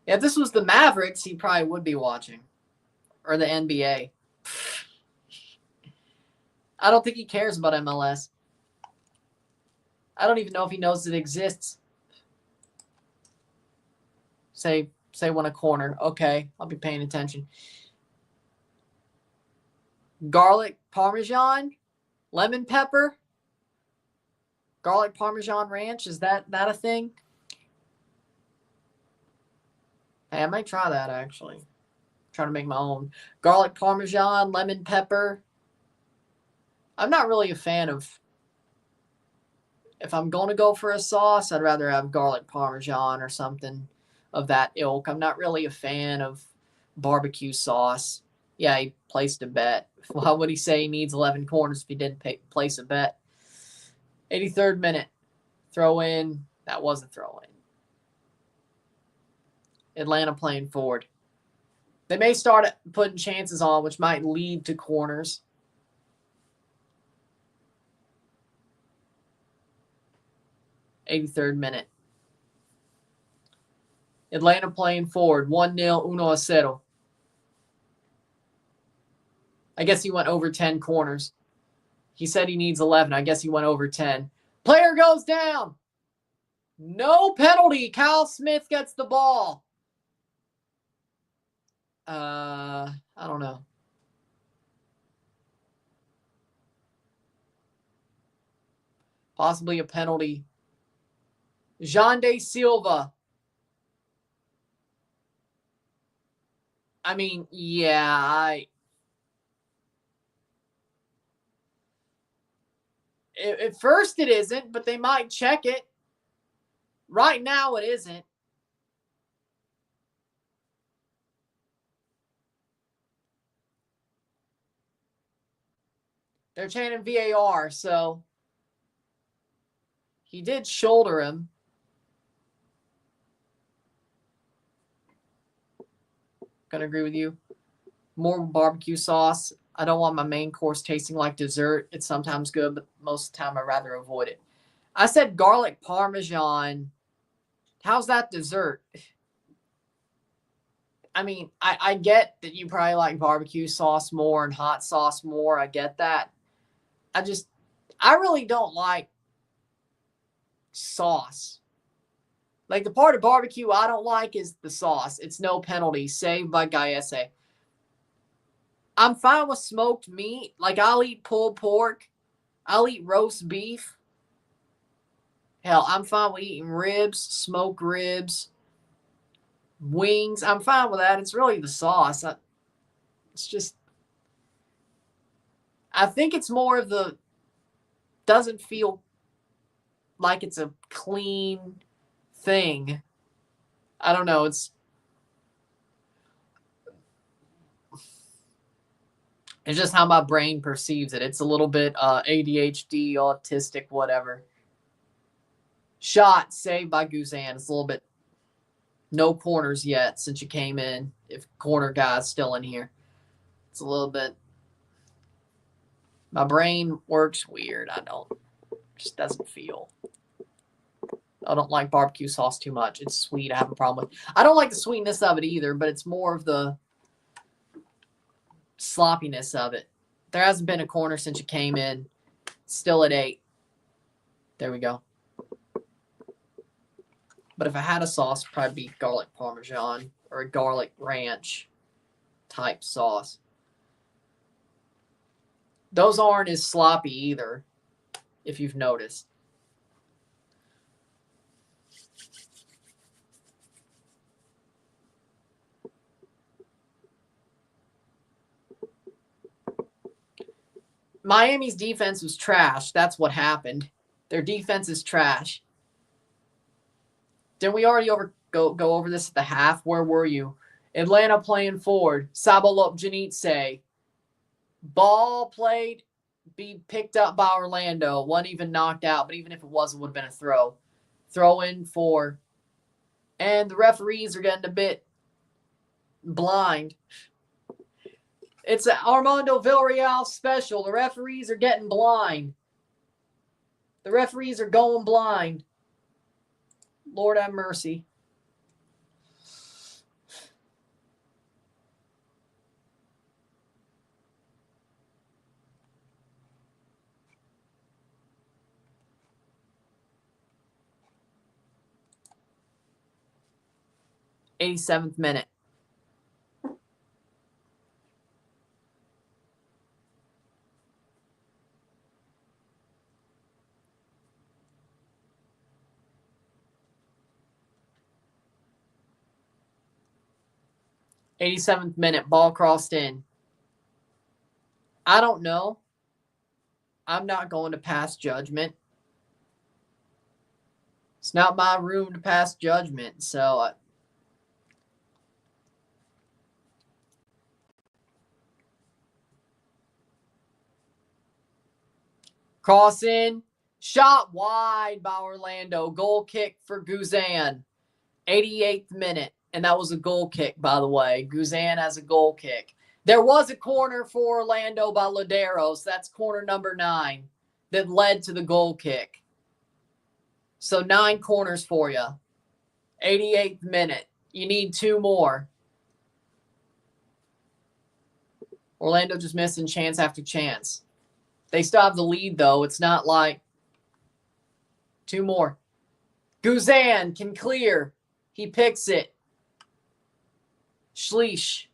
If this was the Mavericks, he probably would be watching. Or the NBA. I don't think he cares about MLS. I don't even know if he knows it exists. Say one a corner. Okay, I'll be paying attention. Garlic Parmesan? Lemon pepper? Garlic Parmesan ranch? Is that a thing? Hey, I might try that, actually. Try to make my own. Garlic Parmesan, lemon pepper. I'm not really a fan of... If I'm going to go for a sauce, I'd rather have garlic Parmesan or something of that ilk. I'm not really a fan of barbecue sauce. Yeah, he placed a bet. Why would he say he needs 11 corners if he didn't place a bet? 83rd minute. Throw in. That was a throw in. Atlanta playing forward. They may start putting chances on, which might lead to corners. '83rd minute. Atlanta playing forward. 1-0, 1-0. I guess he went over 10 corners. He said he needs 11. I guess he went over 10. Player goes down. No penalty. Kyle Smith gets the ball. I don't know. Possibly a penalty. Jean de Silva. I mean, yeah, at first it isn't, but they might check it. Right now it isn't. They're chanting VAR, so he did shoulder him. Gonna agree with you. More barbecue sauce. I don't want my main course tasting like dessert. It's sometimes good, but most of the time I'd rather avoid it. I said garlic Parmesan. How's that dessert? I mean, I get that you probably like barbecue sauce more and hot sauce more. I get that. I really don't like sauce. Like, the part of barbecue I don't like is the sauce. It's no penalty. Saved by Girault. I'm fine with smoked meat. Like, I'll eat pulled pork. I'll eat roast beef. Hell, I'm fine with eating ribs, smoked ribs, wings. I'm fine with that. It's really the sauce. It's just... I think it's more of the... Doesn't feel like it's a clean thing. I don't know. It's just how my brain perceives it. It's a little bit ADHD, autistic, whatever. Shot saved by Guzan. It's a little bit No corners yet since you came in. If corner guy's still in here. It's a little bit. My brain works weird. Just doesn't feel. I don't like barbecue sauce too much. It's sweet. I have a problem with. I don't like the sweetness of it either, but it's more of the sloppiness of it. There hasn't been a corner since you came in. Still at 8. There we go. But if I had a sauce, it'd probably be garlic parmesan or a garlic ranch type sauce. Those aren't as sloppy either, if you've noticed. Miami's defense was trash. That's what happened. Their defense is trash. Didn't we already go over this at the half? Where were you? Atlanta playing forward. Sabalop Janitse. Ball played, be picked up by Orlando. Wasn't even knocked out, but even if it was, it would have been a throw. Throw in for. And the referees are getting a bit blind. It's an Armando Villarreal special. The referees are getting blind. The referees are going blind. Lord have mercy. '87th minute. '87th minute, ball crossed in. I don't know. I'm not going to pass judgment. It's not my room to pass judgment, so cross in, shot wide by Orlando. Goal kick for Guzan. 88th minute, and that was a goal kick, by the way. Guzan has a goal kick. There was a corner for Orlando by Laderos. That's corner number 9 that led to the goal kick. So 9 corners for you. 88th minute. You need 2 more. Orlando just missing chance after chance. They still have the lead, though. It's not like 2 more. Guzan can clear. He picks it. Schleich.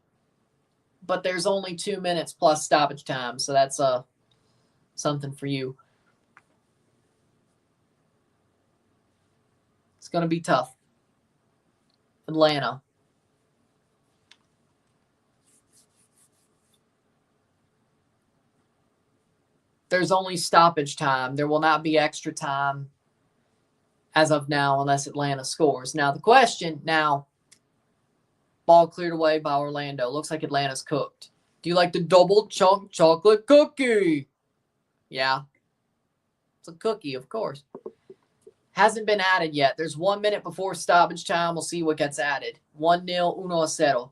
But there's only 2 minutes plus stoppage time, so that's something for you. It's going to be tough. Atlanta. There's only stoppage time. There will not be extra time as of now unless Atlanta scores. Now, the question, ball cleared away by Orlando. Looks like Atlanta's cooked. Do you like the double chunk chocolate cookie? Yeah. It's a cookie, of course. Hasn't been added yet. There's 1 minute before stoppage time. We'll see what gets added. 1-0, 1-0.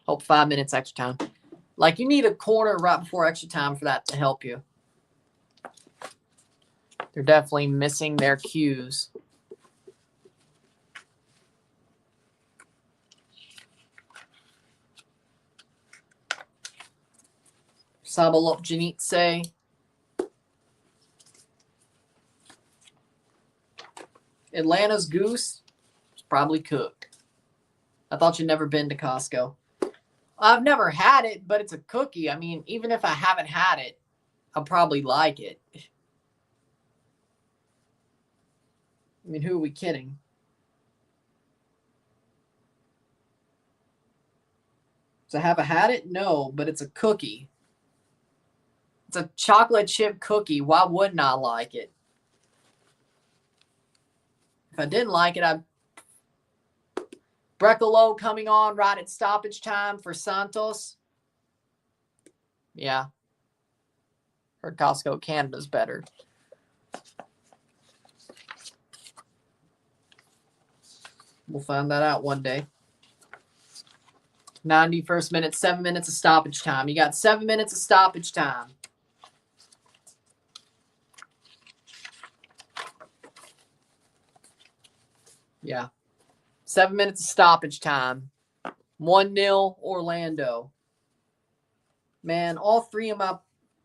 Hope 5 minutes extra time. Like, you need a corner right before extra time for that to help you. They're definitely missing their cues. Sabalop Janitse. Atlanta's goose is probably cooked. I thought you'd never been to Costco. I've never had it, but it's a cookie. I mean, even if I haven't had it, I'll probably like it. I mean, who are we kidding? So have I had it? No, but it's a cookie. It's a chocolate chip cookie. Why wouldn't I like it? If I didn't like it, I'd... Brecalo coming on right at stoppage time for Santos. Yeah. Heard Costco Canada's better. We'll find that out one day. 91st minute, 7 minutes of stoppage time. You got 7 minutes of stoppage time. Yeah. 7 minutes of stoppage time. 1-0 Orlando. Man, all three of my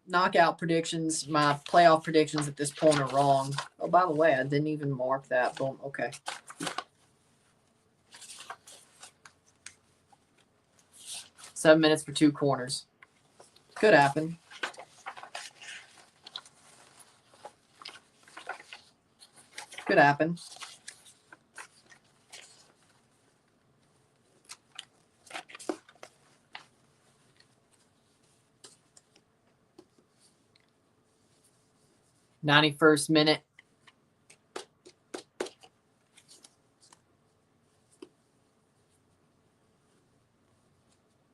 knockout predictions, my playoff predictions at this point are wrong. Oh, by the way, I didn't even mark that. Boom. Okay. Seven minutes for 2 corners. Could happen. Could happen. '91st minute.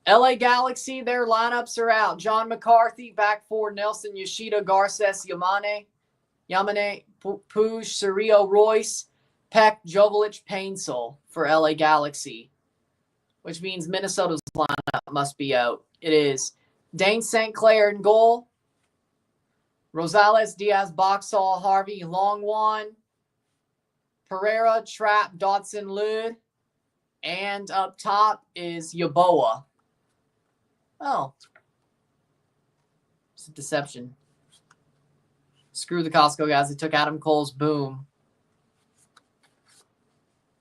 LA Galaxy, their lineups are out. John McCarthy, back four. Nelson Yoshida, Garces, Yamane, Puig, Cerrillo, Royce, Peck, Jovelich, Painsel for LA Galaxy, which means Minnesota's lineup must be out. It is Dane St. Clair in goal. Rosales, Diaz, Boxall, Harvey, Longwan, Pereira, Trapp, Dotson, Lud, and up top is Yaboa. Oh. It's a deception. Screw the Costco guys. They took Adam Cole's boom.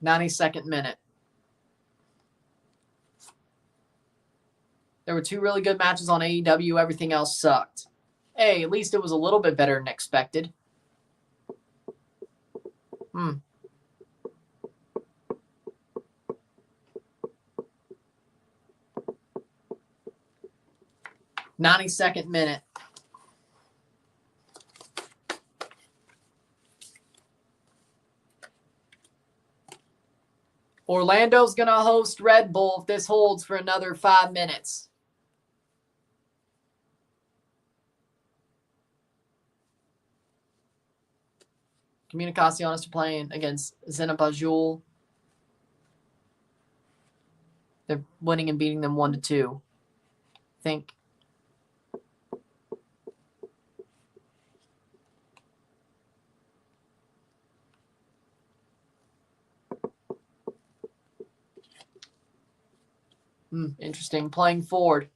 92nd minute. There were 2 really good matches on AEW. Everything else sucked. Hey, at least it was a little bit better than expected. 92nd minute. Orlando's going to host Red Bull if this holds for another 5 minutes. Comunicaciones are playing against Zenapajul. They're winning and beating them 1-2. I think. Interesting. Playing forward.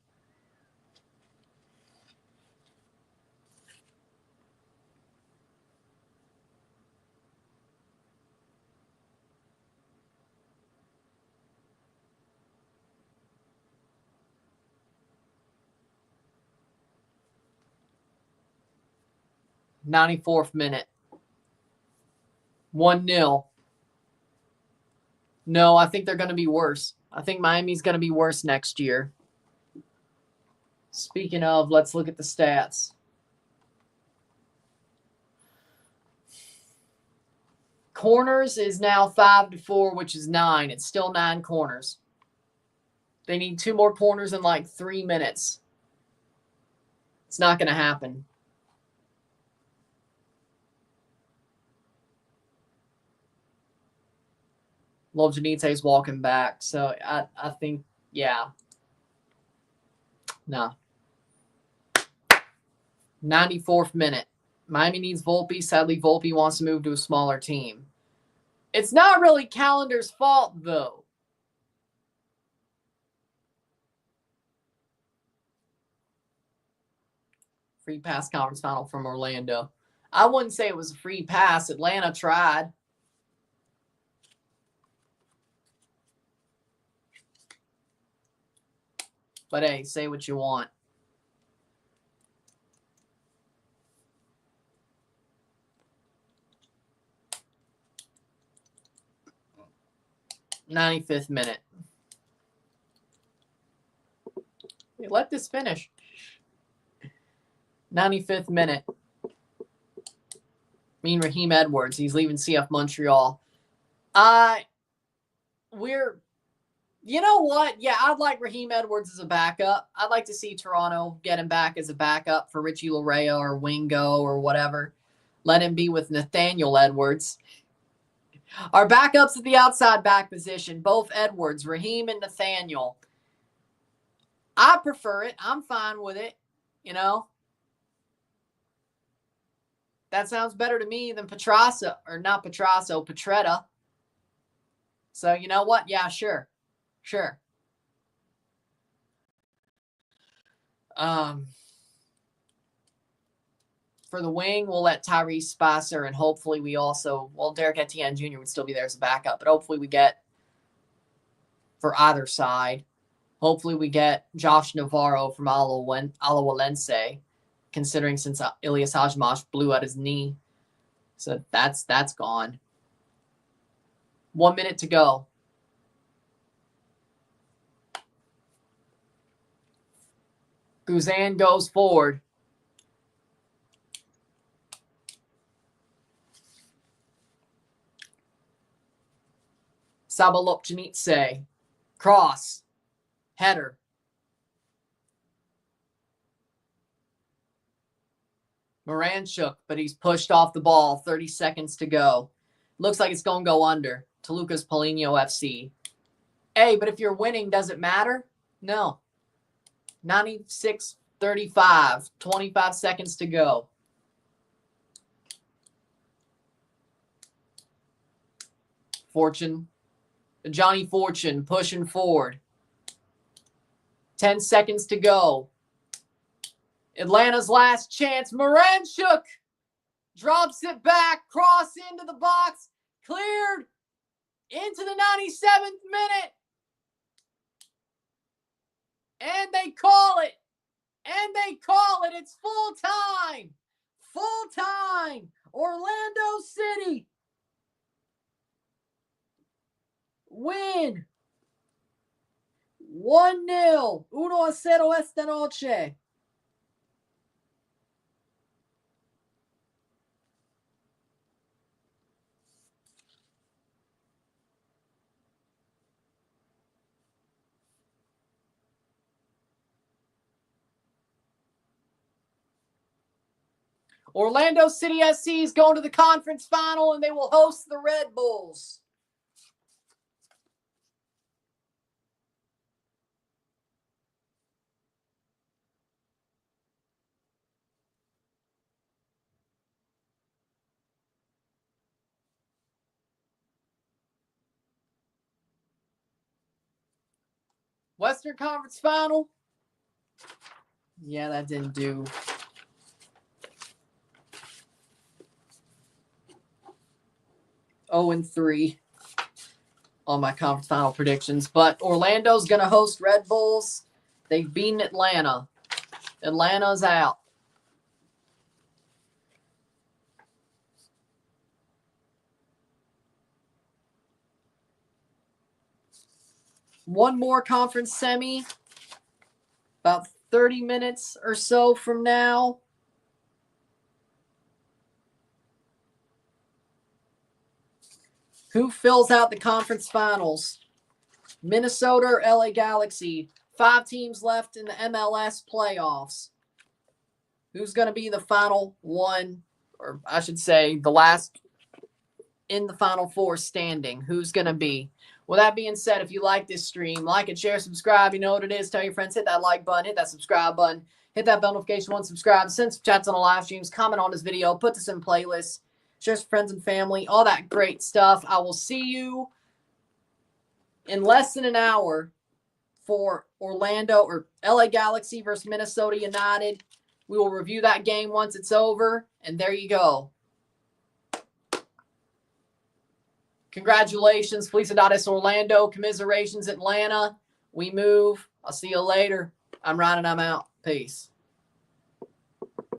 '94th minute. 1-0. No, I think they're going to be worse. I think Miami's going to be worse next year. Speaking of, let's look at the stats. Corners is now 5-4, which is 9. It's still 9 corners. They need 2 more corners in like 3 minutes. It's not going to happen. Lobjanite's walking back. So I think, yeah. No. 94th minute. Miami needs Volpe. Sadly, Volpe wants to move to a smaller team. It's not really Calendar's fault, though. Free pass conference final from Orlando. I wouldn't say it was a free pass. Atlanta tried. But hey, say what you want. '95th minute. Let this finish. 95th minute. Raheem Edwards. He's leaving CF Montreal. You know what? Yeah, I'd like Raheem Edwards as a backup. I'd like to see Toronto get him back as a backup for Richie Laryea or Wingo or whatever. Let him be with Nathaniel Edwards. Our backups at the outside back position, both Edwards, Raheem, and Nathaniel. I prefer it. I'm fine with it. You know, that sounds better to me than Petrasa, or not Petrasso, Petretta. So, you know what? Yeah, sure. Sure. For the wing, we'll let Tyrese Spicer, and hopefully we also, well, Derek Etienne Jr. would still be there as a backup, but hopefully we get, for either side, hopefully we get Josh Navarro from Alajuelense, considering since Ilyas Hajmash blew out his knee. So that's gone. 1 minute to go. Guzan goes forward. Sabalopjanitse. Cross. Header. Moranchuk, but he's pushed off the ball. 30 seconds to go. Looks like it's going to go under. Toluca's Polino FC. Hey, but if you're winning, does it matter? No. 96-35. 25 seconds to go. Johnny Fortune pushing forward. 10 seconds to go. Atlanta's last chance. Moranchuk drops it back. Cross into the box. Cleared into the 97th minute. And they call it. And they call it. It's full time. Full time. Orlando City win 1-0. 1-0 esta noche. Orlando City SC is going to the conference final, and they will host the Red Bulls. Western Conference Final. Yeah, that didn't do. Oh, and 3 on my conference final predictions. But Orlando's going to host Red Bulls. They've beaten Atlanta. Atlanta's out. One more conference semi. About 30 minutes or so from now. Who fills out the conference finals? Minnesota or LA Galaxy? 5 teams left in the MLS playoffs. Who's going to be the final one, or I should say the last in the Final Four standing? Who's going to be? With that being said, if you like this stream, like and share, subscribe. You know what it is. Tell your friends, hit that like button, hit that subscribe button, hit that bell notification one, subscribe, send some chats on the live streams, comment on this video, put this in playlists, share with friends and family, all that great stuff. I will see you in less than an hour for Orlando or LA Galaxy versus Minnesota United. We will review that game once it's over, and there you go. Congratulations, Felicidades Orlando. Commiserations Atlanta. We move. I'll see you later. I'm Ryan and I'm out. Peace.